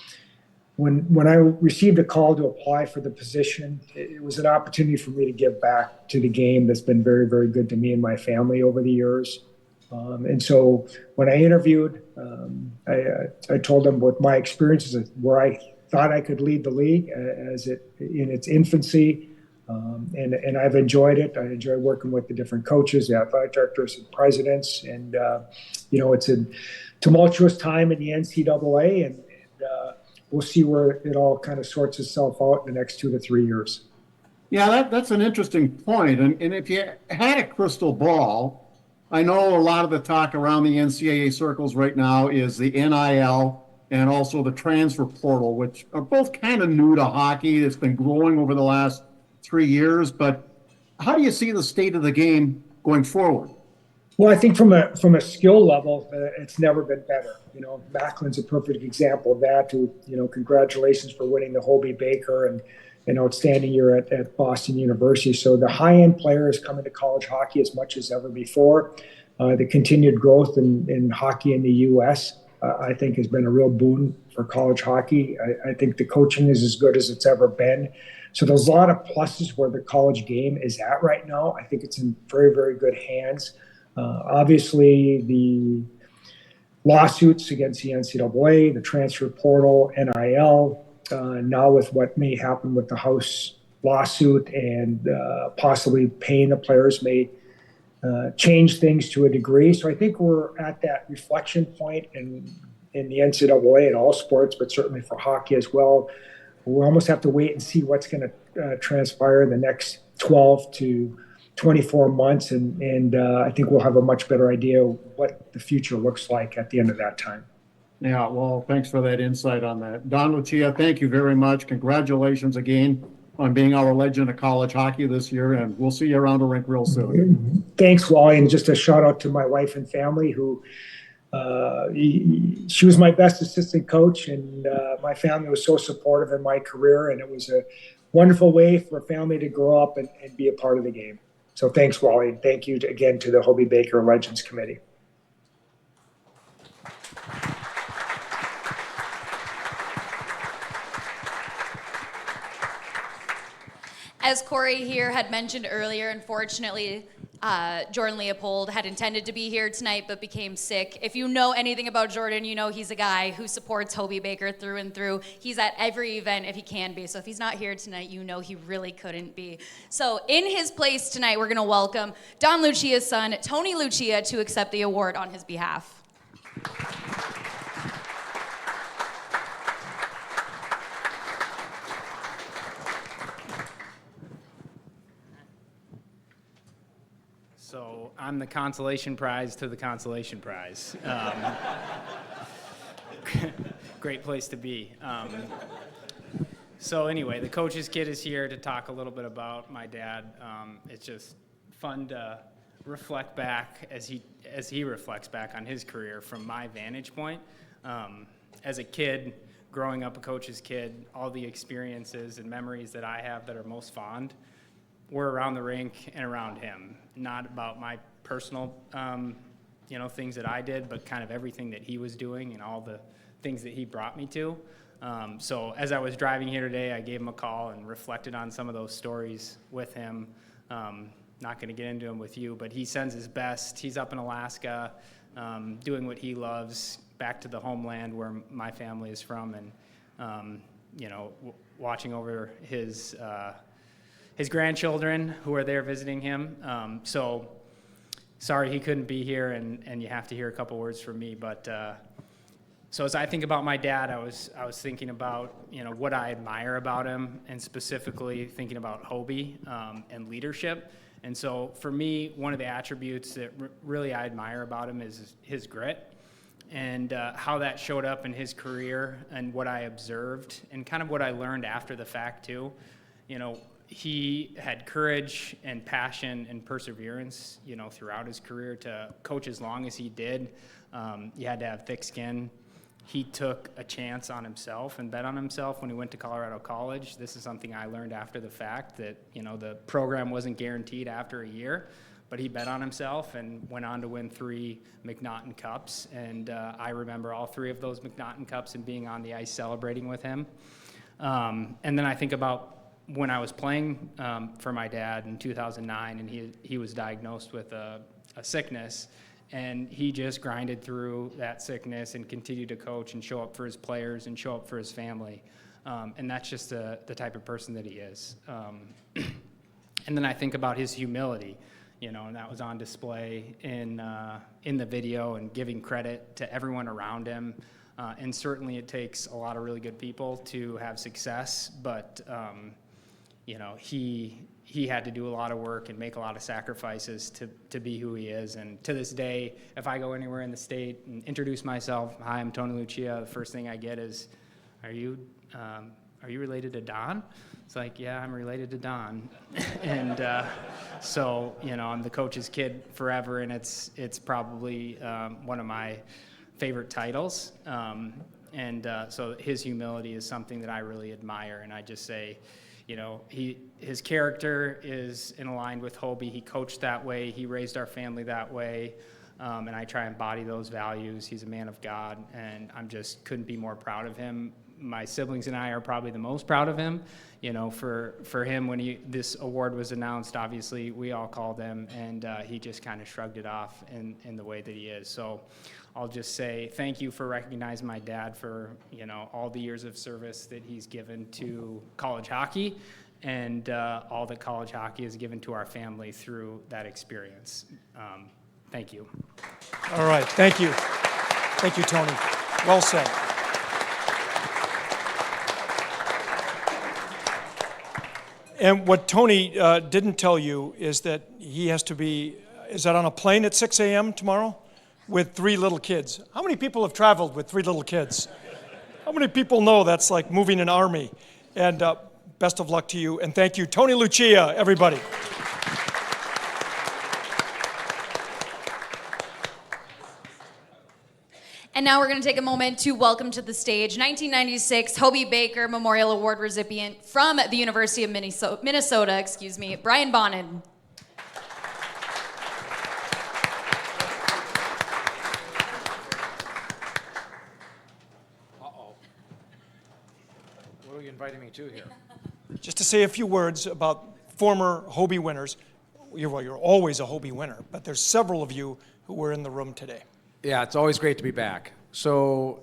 S10: when I received a call to apply for the position, it was an opportunity for me to give back to the game that's been very, very good to me and my family over the years. And so when I interviewed, I told them what my experiences where I thought I could lead the league in its infancy. And I've enjoyed it. I enjoy working with the different coaches, the athletic directors, and presidents. And it's a tumultuous time in the NCAA, and we'll see where it all kind of sorts itself out in the next 2 to 3 years.
S1: Yeah, that's an interesting point. And if you had a crystal ball, I know a lot of the talk around the NCAA circles right now is the NIL and also the transfer portal, which are both kind of new to hockey. It's been growing over the last 3 years. But how do you see the state of the game going forward?
S10: Well, I think from a skill level, it's never been better. Macklin's a perfect example of that. Congratulations for winning the Hobey Baker and an outstanding year at Boston University. So the high-end players come into college hockey as much as ever before. The continued growth in hockey in the U.S., I think, has been a real boon for college hockey. I think the coaching is as good as it's ever been. So there's a lot of pluses where the college game is at right now. I think it's in very, very good hands. Obviously, the lawsuits against the NCAA, the transfer portal, NIL, now with what may happen with the House lawsuit and possibly paying the players may change things to a degree. So I think we're at that reflection point in the NCAA and all sports, but certainly for hockey as well. We almost have to wait and see what's going to transpire in the next 12 to 24 months. And I think we'll have a much better idea what the future looks like at the end of that time.
S1: Yeah, well, thanks for that insight on that. Don Lucia, thank you very much. Congratulations again on being our legend of college hockey this year, and we'll see you around the rink real soon.
S10: Thanks, Wally, and just a shout out to my wife and family who she was my best assistant coach, and my family was so supportive in my career, and it was a wonderful way for a family to grow up and be a part of the game. So thanks, Wally, and thank you again to the Hobey Baker Legends Committee.
S3: As Corey here had mentioned earlier, unfortunately, Jordan Leopold had intended to be here tonight but became sick. If you know anything about Jordan, you know he's a guy who supports Hobey Baker through and through. He's at every event if he can be. So if he's not here tonight, you know he really couldn't be. So in his place tonight, we're going to welcome Don Lucia's son, Tony Lucia, to accept the award on his behalf.
S11: So I'm the consolation prize to the consolation prize. Great place to be. So anyway, the coach's kid is here to talk a little bit about my dad. It's just fun to reflect back as he reflects back on his career from my vantage point. As a kid, growing up a coach's kid, all the experiences and memories that I have that are most fond were around the rink and around him. Not about my personal, things that I did, but kind of everything that he was doing and all the things that he brought me to. So as I was driving here today, I gave him a call and reflected on some of those stories with him. Not going to get into them with you, but he sends his best. He's up in Alaska, doing what he loves, back to the homeland where my family is from, and watching over his grandchildren who are there visiting him. So sorry he couldn't be here, and you have to hear a couple words from me. But so as I think about my dad, I was thinking about what I admire about him, and specifically thinking about Hobey and leadership. And so for me, one of the attributes that really I admire about him is his grit, and how that showed up in his career, and what I observed, and kind of what I learned after the fact too. He had courage and passion and perseverance, throughout his career to coach as long as he did. You had to have thick skin. He took a chance on himself and bet on himself when he went to Colorado College. This is something I learned after the fact, that, the program wasn't guaranteed after a year, but he bet on himself and went on to win 3 McNaughton Cups. And I remember all 3 of those McNaughton Cups and being on the ice celebrating with him. And then I think about when I was playing for my dad in 2009, and he was diagnosed with a sickness, and he just grinded through that sickness and continued to coach and show up for his players and show up for his family. And that's just the type of person that he is. And then I think about his humility, and that was on display in the video, and giving credit to everyone around him. And certainly it takes a lot of really good people to have success, but he had to do a lot of work and make a lot of sacrifices to be who he is. And to this day, if I go anywhere in the state and introduce myself, "Hi, I'm Tony Lucia," the first thing I get is, are you related to Don? It's like, yeah, I'm related to Don. And so, I'm the coach's kid forever, and it's probably one of my favorite titles. So his humility is something that I really admire, and I just say, his character is in line with Hobey. He coached that way. He raised our family that way, and I try and embody those values. He's a man of God, and couldn't be more proud of him. My siblings and I are probably the most proud of him. For him, when this award was announced, obviously we all called him, and he just kind of shrugged it off in the way that he is. So I'll just say thank you for recognizing my dad for all the years of service that he's given to college hockey, and all that college hockey has given to our family through that experience. Thank you.
S2: All right, thank you. Thank you, Tony. Well said. And what Tony didn't tell you is that he has to be, is that on a plane at 6 a.m. tomorrow with 3 little kids? How many people have traveled with 3 little kids? How many people know that's like moving an army? And best of luck to you, and thank you. Tony Lucia, everybody.
S3: And now we're going to take a moment to welcome to the stage 1996 Hobey Baker Memorial Award recipient from the University of Minnesota, Brian Bonin.
S12: Uh-oh. What are you inviting me to here?
S2: Just to say a few words about former Hobey winners. You're always a Hobey winner, but there's several of you who were in the room today.
S12: Yeah, it's always great to be back. So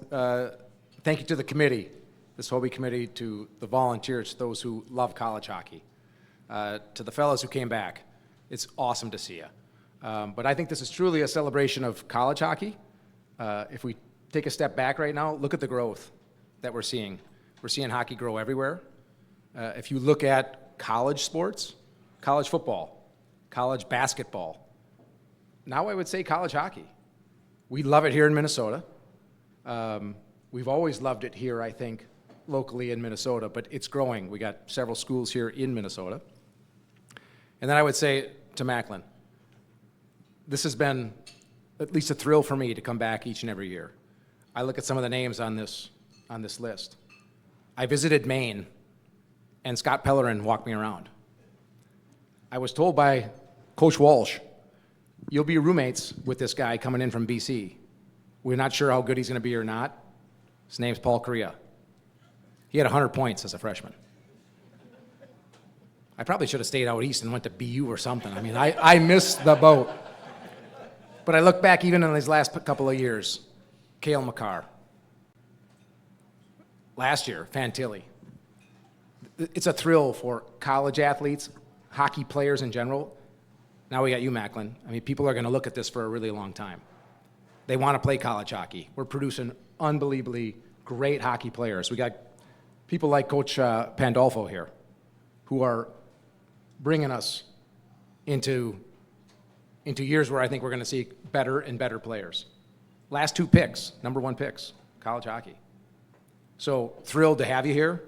S12: thank you to the committee, this Hobey committee, to the volunteers, those who love college hockey, to the fellows who came back. It's awesome to see you. But I think this is truly a celebration of college hockey. If we take a step back right now, look at the growth that we're seeing. We're seeing hockey grow everywhere. If you look at college sports, college football, college basketball, now I would say college hockey. We love it here in Minnesota. We've always loved it here, I think, locally in Minnesota, but it's growing. We got several schools here in Minnesota. And then I would say to Macklin, this has been at least a thrill for me to come back each and every year. I look at some of the names on this list. I visited Maine, and Scott Pellerin walked me around. I was told by Coach Walsh, you'll be roommates with this guy coming in from BC. We're not sure how good he's going to be or not. His name's Paul Correa. He had 100 points as a freshman. I probably should have stayed out east and went to BU or something. I mean, I missed the boat. But I look back even in these last couple of years, Cale Makar. Last year, Fantilli. It's a thrill for college athletes, hockey players in general. Now we got you, Macklin. I mean, people are going to look at this for a really long time. They want to play college hockey. We're producing unbelievably great hockey players. We got people like Coach Pandolfo here who are bringing us into years where I think we're going to see better and better players. Last 2 picks, number 1 picks, college hockey. So thrilled to have you here.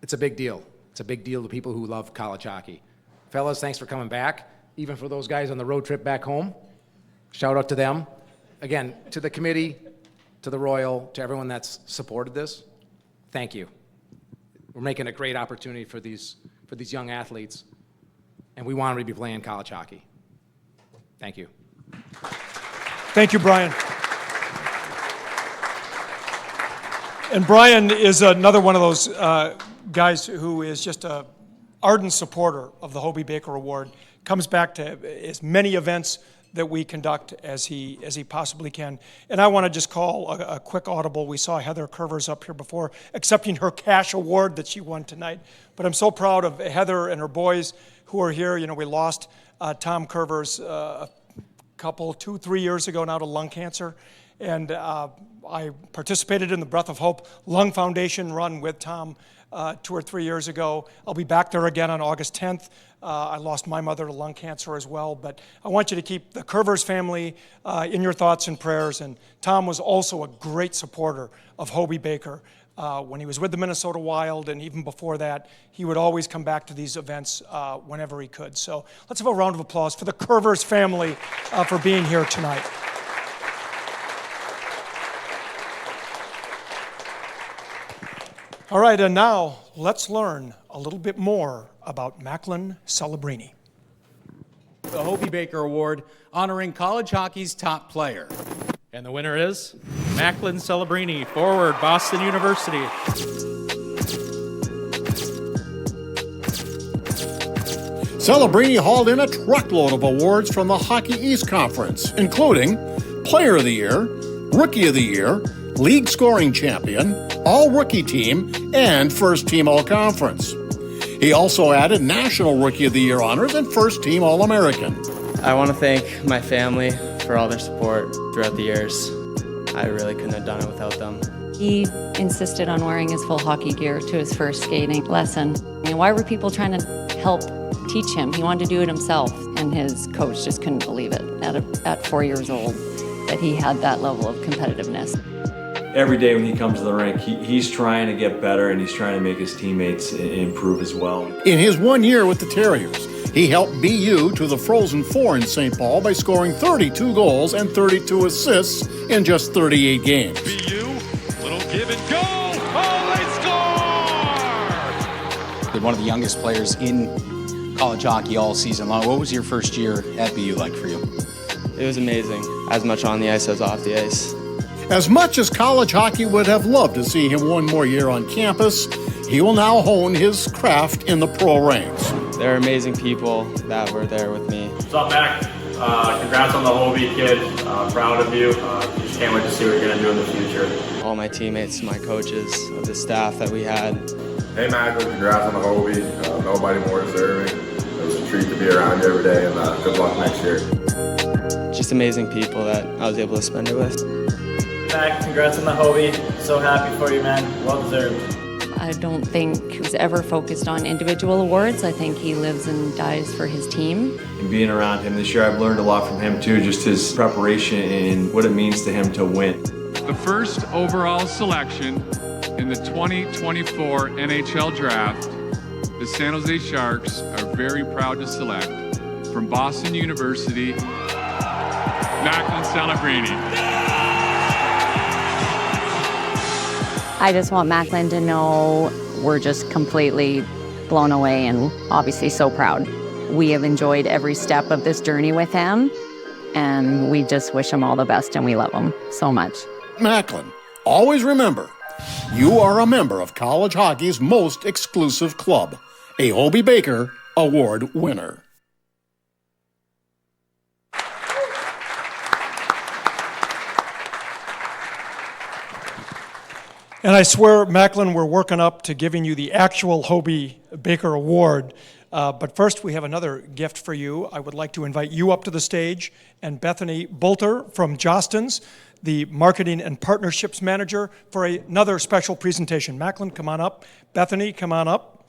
S12: It's a big deal. It's a big deal to people who love college hockey. Fellas, thanks for coming back. Even for those guys on the road trip back home, shout out to them. Again, to the committee, to the Royal, to everyone that's supported this, thank you. We're making a great opportunity for these young athletes, and we want them to be playing college hockey. Thank you.
S2: Thank you, Brian. And Brian is another one of those guys who is just an ardent supporter of the Hobey Baker Award, comes back to as many events that we conduct as he possibly can. And I want to just call a quick audible. We saw Heather Curvers up here before accepting her cash award that she won tonight. But I'm so proud of Heather and her boys who are here. You know, we lost Tom Curvers a couple, 2-3 years ago now to lung cancer. And I participated in the Breath of Hope Lung Foundation run with Tom 2 or 3 years ago. I'll be back there again on August 10th. I lost my mother to lung cancer as well, but I want you to keep the Curvers family in your thoughts and prayers. And Tom was also a great supporter of Hobey Baker. When he was with the Minnesota Wild, and even before that, he would always come back to these events whenever he could. So let's have a round of applause for the Curvers family for being here tonight. All right, and now let's learn a little bit more about Macklin Celebrini.
S13: The Hobey Baker Award honoring college hockey's top player.
S7: And the winner is Macklin Celebrini, forward, Boston University.
S1: Celebrini hauled in a truckload of awards from the Hockey East Conference, including Player of the Year, Rookie of the Year, League Scoring Champion, All-Rookie Team, and First Team All-Conference. He also added National Rookie of the Year honors and First Team All-American.
S14: I want to thank my family for all their support throughout the years. I really couldn't have done it without them.
S15: He insisted on wearing his full hockey gear to his first skating lesson. And why were people trying to help teach him? He wanted to do it himself, and his coach just couldn't believe it at 4 years old that he had that level of competitiveness.
S16: Every day when he comes to the rink, he's trying to get better, and he's trying to make his teammates improve as well.
S1: In his 1 year with the Terriers, he helped BU to the Frozen Four in St. Paul by scoring 32 goals and 32 assists in just 38 games.
S17: BU, little give and go. Oh, they score!
S13: They're one of the youngest players in college hockey all season long. What was your first year at BU like for you?
S14: It was amazing, as much on the ice as off the ice.
S1: As much as college hockey would have loved to see him one more year on campus, he will now hone his craft in the pro ranks.
S14: There are amazing people that were there with me.
S18: What's up, Mac? Congrats on the Hobey, kid. Proud of you. Just can't wait to see what you're going to do in the future.
S14: All my teammates, my coaches, the staff that we had.
S19: Hey, Macklin, congrats on the Hobey. Nobody more deserving. It was a treat to be around you every day, and good luck next year.
S14: Just amazing people that I was able to spend it with.
S18: Mac, congrats on the Hobey. So happy for you, man. Well deserved.
S15: I don't think he was ever focused on individual awards. I think he lives and dies for his team.
S16: And being around him this year, I've learned a lot from him too, just his preparation and what it means to him to win.
S17: The first overall selection in the 2024 NHL Draft, the San Jose Sharks are very proud to select from Boston University, Macklin Celebrini.
S15: I just want Macklin to know we're just completely blown away and obviously so proud. We have enjoyed every step of this journey with him, and we just wish him all the best, and we love him so much.
S1: Macklin, always remember, you are a member of college hockey's most exclusive club, a Hobey Baker Award winner.
S2: And I swear, Macklin, we're working up to giving you the actual Hobey Baker Award. But first, we have another gift for you. I would like to invite you up to the stage, and Bethany Bolter from Jostens, the Marketing and Partnerships Manager, for another special presentation. Macklin, come on up. Bethany, come on up.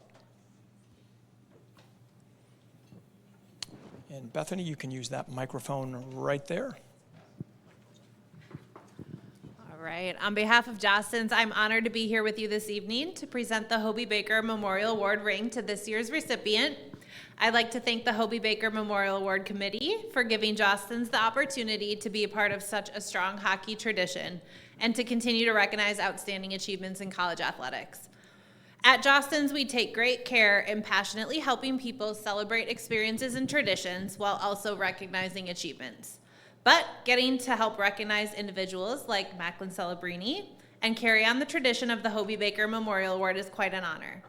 S2: And Bethany, you can use that microphone right there.
S20: All right. On behalf of Jostens, I'm honored to be here with you this evening to present the Hobey Baker Memorial Award ring to this year's recipient. I'd like to thank the Hobey Baker Memorial Award Committee for giving Jostens the opportunity to be a part of such a strong hockey tradition and to continue to recognize outstanding achievements in college athletics. At Jostens, we take great care in passionately helping people celebrate experiences and traditions while also recognizing achievements. But getting to help recognize individuals like Macklin Celebrini and carry on the tradition of the Hobey Baker Memorial Award is quite an honor.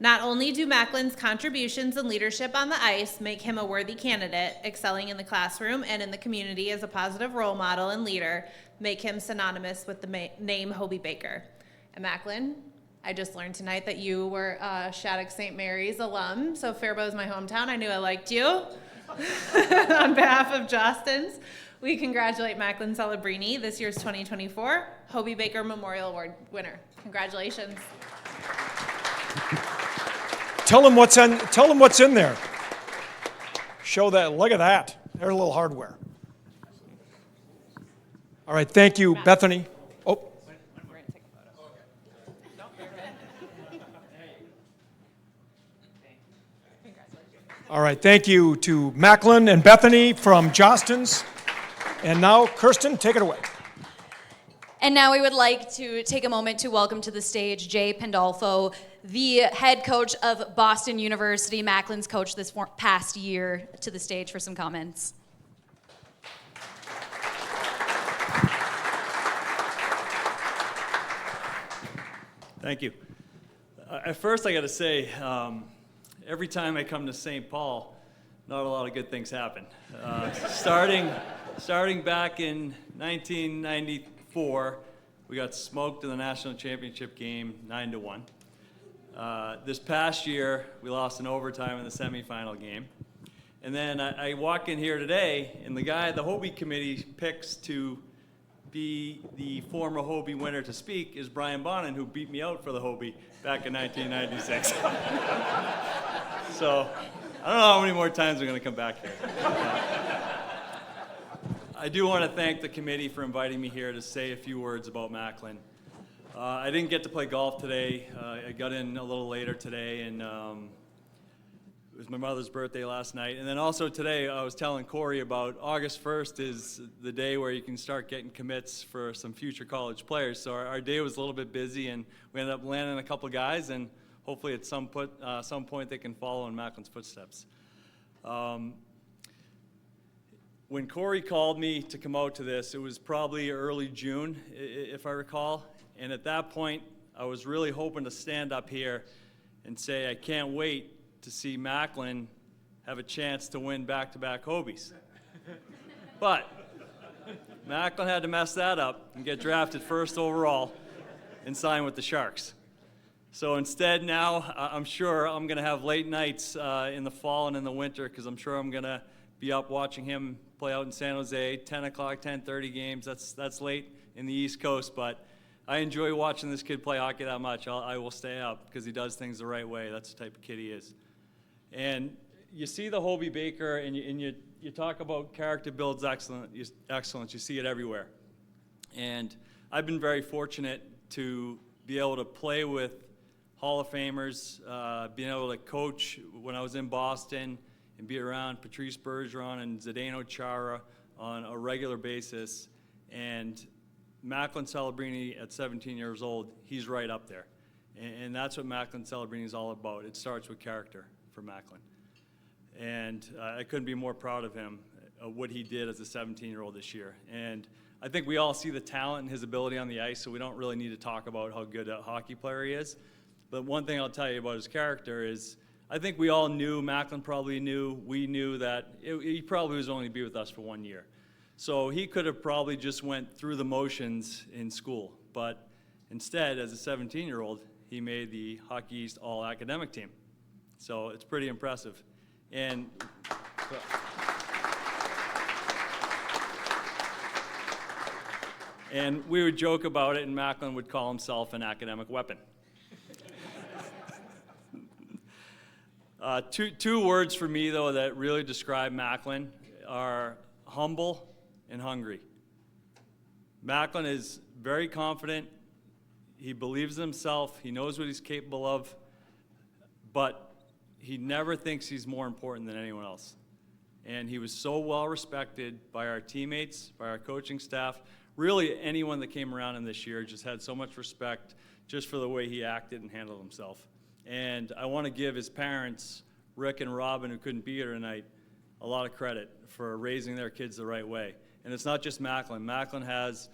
S20: Not only do Macklin's contributions and leadership on the ice make him a worthy candidate, excelling in the classroom and in the community as a positive role model and leader make him synonymous with the name Hobey Baker. And Macklin, I just learned tonight that you were Shattuck St. Mary's alum, so Faribault is my hometown. I knew I liked you. On behalf of Jostens, we congratulate Macklin Celebrini, this year's 2024 Hobey Baker Memorial Award winner. Congratulations.
S2: Tell them what's in there. Show that. Look at that. There's a little hardware. All right. Thank you, Bethany. Oh. All right. Thank you to Macklin and Bethany from Jostens. And now, Kirsten, take it away.
S3: And now we would like to take a moment to welcome to the stage Jay Pandolfo, the head coach of Boston University, Macklin's coach this past year, to the stage for some comments.
S21: Thank you. At first, I got to say, every time I come to St. Paul, not a lot of good things happen. Starting back in 1994, we got smoked in the national championship game 9-1. This past year, we lost in overtime in the semifinal game. And then I walk in here today, and the guy the Hobey committee picks to be the former Hobey winner to speak is Brian Bonin, who beat me out for the Hobey back in 1996. So I don't know how many more times we're going to come back here. I do want to thank the committee for inviting me here to say a few words about Macklin. I didn't get to play golf today. I got in a little later today, and it was my mother's birthday last night. And then also today, I was telling Corey about August 1st is the day where you can start getting commits for some future college players. So our day was a little bit busy, and we ended up landing a couple guys, and hopefully at some point they can follow in Macklin's footsteps. When Corey called me to come out to this, it was probably early June, if I recall. And at that point, I was really hoping to stand up here and say, I can't wait to see Macklin have a chance to win back-to-back Hobeys. But Macklin had to mess that up and get drafted first overall and sign with the Sharks. So instead now, I'm sure I'm going to have late nights in the fall and in the winter, because I'm sure I'm going to be up watching him play out in San Jose, 10 o'clock, 10:30 games. That's late in the East Coast, but I enjoy watching this kid play hockey that much. I will stay up because he does things the right way. That's the type of kid he is. And you see the Hobey Baker, and you talk about character builds excellence. You see it everywhere. And I've been very fortunate to be able to play with Hall of Famers, being able to coach when I was in Boston, and be around Patrice Bergeron and Zdeno Chara on a regular basis. And Macklin Celebrini at 17 years old, he's right up there. And that's what Macklin Celebrini is all about. It starts with character for Macklin. And I couldn't be more proud of him, what he did as a 17-year-old this year. And I think we all see the talent and his ability on the ice, so we don't really need to talk about how good a hockey player he is. But one thing I'll tell you about his character is, I think we all knew, Macklin probably knew, we knew that he probably was only to be with us for 1 year. So he could have probably just went through the motions in school. But instead, as a 17-year-old, he made the Hockey East All-Academic team. So it's pretty impressive. And we would joke about it, and Macklin would call himself an academic weapon. Two words for me, though, that really describe Macklin are humble and hungry. Macklin is very confident. He believes in himself. He knows what he's capable of, but he never thinks he's more important than anyone else. And he was so well respected by our teammates, by our coaching staff. Really, anyone that came around him this year just had so much respect just for the way he acted and handled himself. And I want to give his parents, Rick and Robin, who couldn't be here tonight, a lot of credit for raising their kids the right way. And it's not just Macklin. Macklin has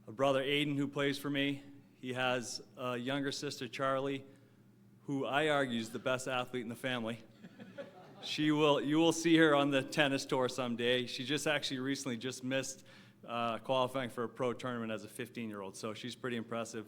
S21: a brother, Aiden, who plays for me. He has a younger sister, Charlie, who I argue is the best athlete in the family. You will see her on the tennis tour someday. She just actually recently just missed qualifying for a pro tournament as a 15-year-old, so she's pretty impressive.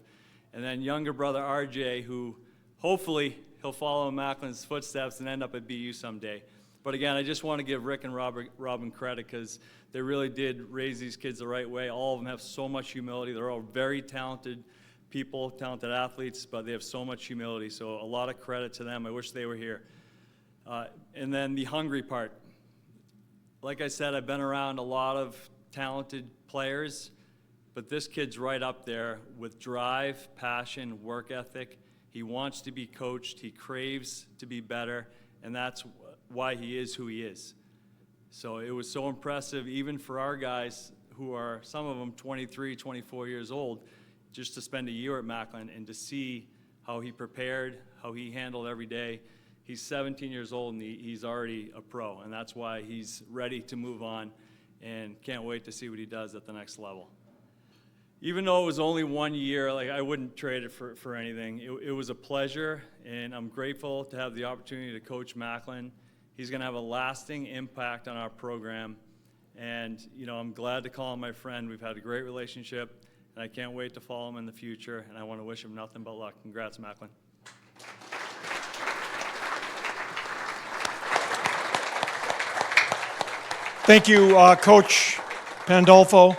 S21: And then younger brother RJ, who hopefully he'll follow in Macklin's footsteps and end up at BU someday. But again, I just want to give Rick and Robin credit because they really did raise these kids the right way. All of them have so much humility. They're all very talented people, talented athletes, but they have so much humility. So a lot of credit to them. I wish they were here. And then the hungry part. Like I said, I've been around a lot of talented players, but this kid's right up there with drive, passion, work ethic. He wants to be coached. He craves to be better, and that's why he is who he is. So it was so impressive, even for our guys who are, some of them 23, 24 years old, just to spend a year at Macklin and to see how he prepared, how he handled every day. He's 17 years old and he's already a pro, and that's why he's ready to move on and can't wait to see what he does at the next level. Even though it was only 1 year, like I wouldn't trade it for anything. It was a pleasure, and I'm grateful to have the opportunity to coach Macklin. He's going to have a lasting impact on our program, and I'm glad to call him my friend. We've had a great relationship, and I can't wait to follow him in the future, and I want to wish him nothing but luck. Congrats, Macklin.
S2: Thank you, Coach Pandolfo.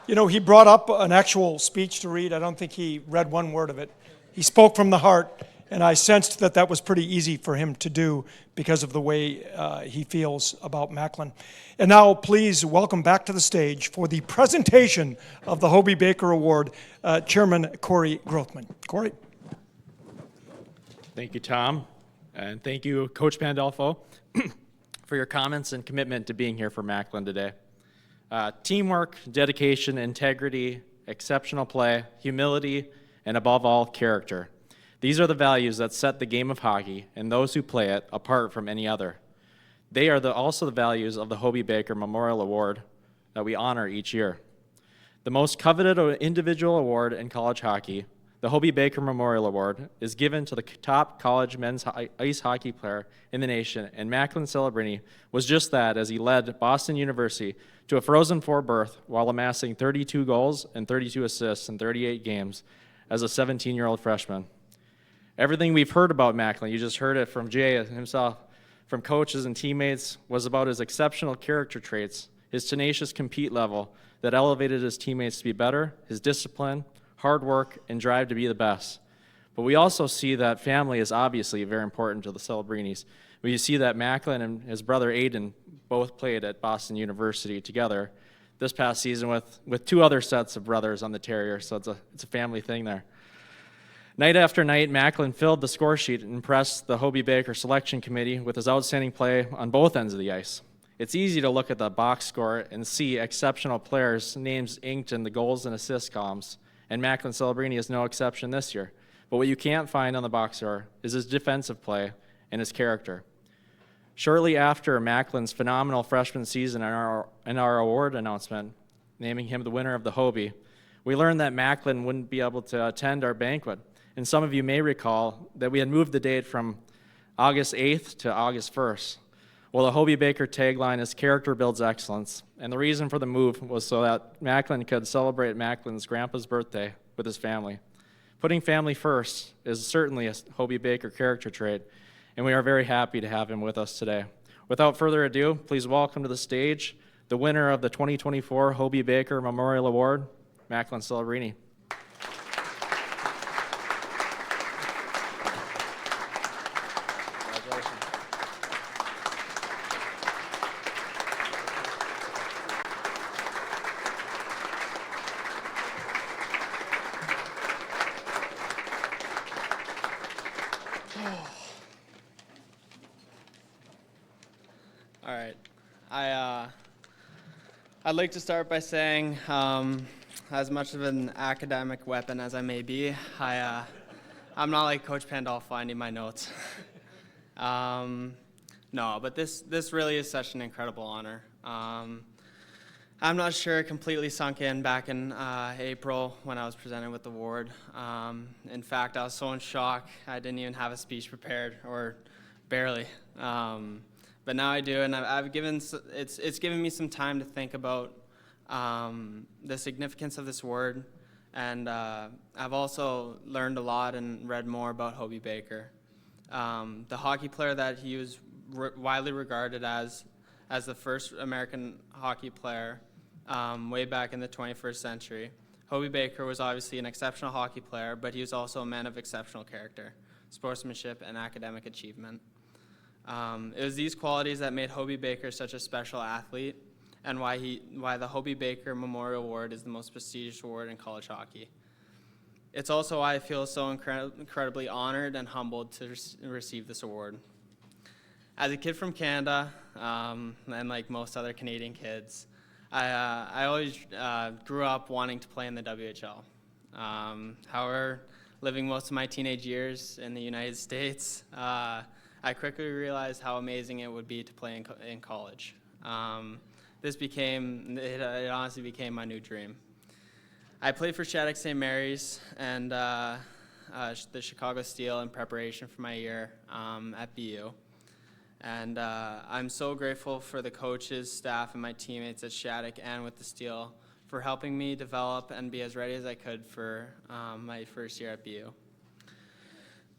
S2: He brought up an actual speech to read. I don't think he read one word of it. He spoke from the heart, and I sensed that was pretty easy for him to do because of the way he feels about Macklin. And now, please welcome back to the stage for the presentation of the Hobey Baker Award, Chairman Corey Grothman. Corey.
S7: Thank you, Tom, and thank you, Coach Pandolfo, for your comments and commitment to being here for Macklin today. Teamwork, dedication, integrity, exceptional play, humility, and above all, character. These are the values that set the game of hockey and those who play it apart from any other. They are also the values of the Hobey Baker Memorial Award that we honor each year. The most coveted individual award in college hockey, the Hobey Baker Memorial Award, is given to the top college men's ice hockey player in the nation, and Macklin Celebrini was just that as he led Boston University to a Frozen Four berth while amassing 32 goals and 32 assists in 38 games as a 17-year-old freshman. Everything we've heard about Macklin, you just heard it from Jay himself, from coaches and teammates, was about his exceptional character traits, his tenacious compete level that elevated his teammates to be better, his discipline, hard work, and drive to be the best. But we also see that family is obviously very important to the Celebrinis. We see that Macklin and his brother Aiden both played at Boston University together this past season with two other sets of brothers on the Terriers, so it's a family thing there. Night after night, Macklin filled the score sheet and impressed the Hobey Baker selection committee with his outstanding play on both ends of the ice. It's easy to look at the box score and see exceptional players' names inked in the goals and assists columns, and Macklin Celebrini is no exception this year. But what you can't find on the box score is his defensive play and his character. Shortly after Macklin's phenomenal freshman season and our award announcement, naming him the winner of the Hobey, we learned that Macklin wouldn't be able to attend our banquet. And some of you may recall that we had moved the date from August 8th to August 1st. Well, the Hobey Baker tagline is "Character builds excellence," and the reason for the move was so that Macklin could celebrate Macklin's grandpa's birthday with his family. Putting family first is certainly a Hobey Baker character trait, and we are very happy to have him with us today. Without further ado, please welcome to the stage the winner of the 2024 Hobey Baker Memorial Award, Macklin Celebrini.
S14: All right. I'd like to start by saying, as much of an academic weapon as I may be, I'm not like Coach Pandolfo finding my notes. No, but this really is such an incredible honor. I'm not sure it completely sunk in back in April when I was presented with the award. In fact, I was so in shock, I didn't even have a speech prepared, or barely. But now I do, and it's given me some time to think about the significance of this award, and I've also learned a lot and read more about Hobey Baker. The hockey player that he was widely regarded as the first American hockey player way back in the 21st century. Hobey Baker was obviously an exceptional hockey player, but he was also a man of exceptional character, sportsmanship, and academic achievement. It was these qualities that made Hobey Baker such a special athlete, and why the Hobey Baker Memorial Award is the most prestigious award in college hockey. It's also why I feel so incredibly honored and humbled to receive this award. As a kid from Canada, and like most other Canadian kids, I always grew up wanting to play in the WHL. However, living most of my teenage years in the United States, I quickly realized how amazing it would be to play in college. It honestly became my new dream. I played for Shattuck St. Mary's and the Chicago Steel in preparation for my year at BU. And I'm so grateful for the coaches, staff, and my teammates at Shattuck and with the Steel for helping me develop and be as ready as I could for my first year at BU.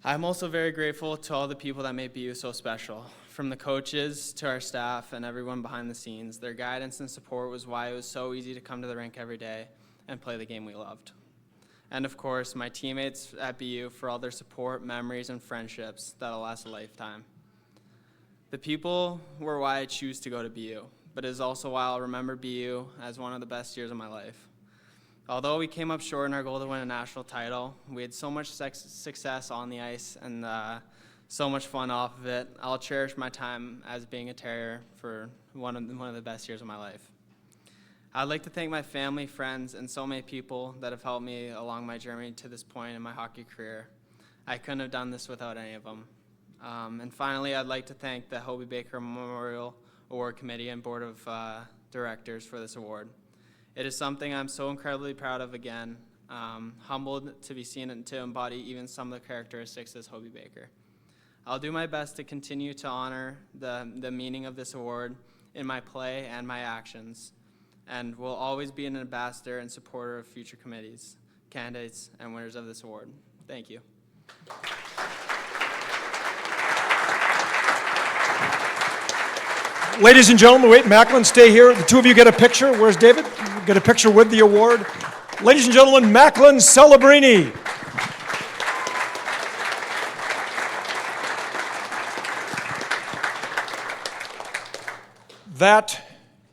S14: I'm also very grateful to all the people that made BU so special. From the coaches to our staff and everyone behind the scenes, their guidance and support was why it was so easy to come to the rink every day and play the game we loved. And of course, my teammates at BU for all their support, memories, and friendships that'll last a lifetime. The people were why I choose to go to BU, but it is also why I'll remember BU as one of the best years of my life. Although we came up short in our goal to win a national title, we had so much success on the ice and so much fun off of it. I'll cherish my time as being a Terrier for one of the best years of my life. I'd like to thank my family, friends, and so many people that have helped me along my journey to this point in my hockey career. I couldn't have done this without any of them. And finally, I'd like to thank the Hobey Baker Memorial Award Committee and Board of Directors for this award. It is something I'm so incredibly proud of again, humbled to be seen and to embody even some of the characteristics as Hobey Baker. I'll do my best to continue to honor the meaning of this award in my play and my actions, and will always be an ambassador and supporter of future committees, candidates, and winners of this award. Thank you.
S2: Ladies and gentlemen, wait, Macklin, stay here. The two of you get a picture. Where's David? Get a picture with the award. Ladies and gentlemen, Macklin Celebrini. That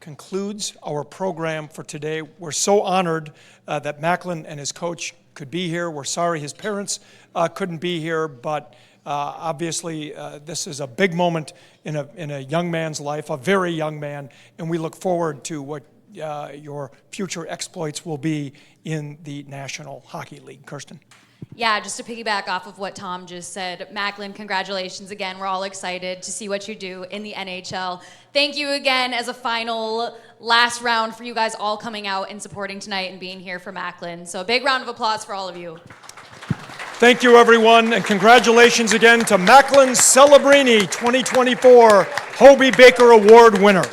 S2: concludes our program for today. We're so honored that Macklin and his coach could be here. We're sorry his parents couldn't be here, but obviously this is a big moment in a young man's life, a very young man, and we look forward to what your future exploits will be in the National Hockey League. Kirsten.
S3: Yeah, just to piggyback off of what Tom just said, Macklin, congratulations again. We're all excited to see what you do in the NHL. Thank you again as a final last round for you guys all coming out and supporting tonight and being here for Macklin. So a big round of applause for all of you.
S2: Thank you, everyone, and congratulations again to Macklin Celebrini, 2024 Hobey Baker Award winner.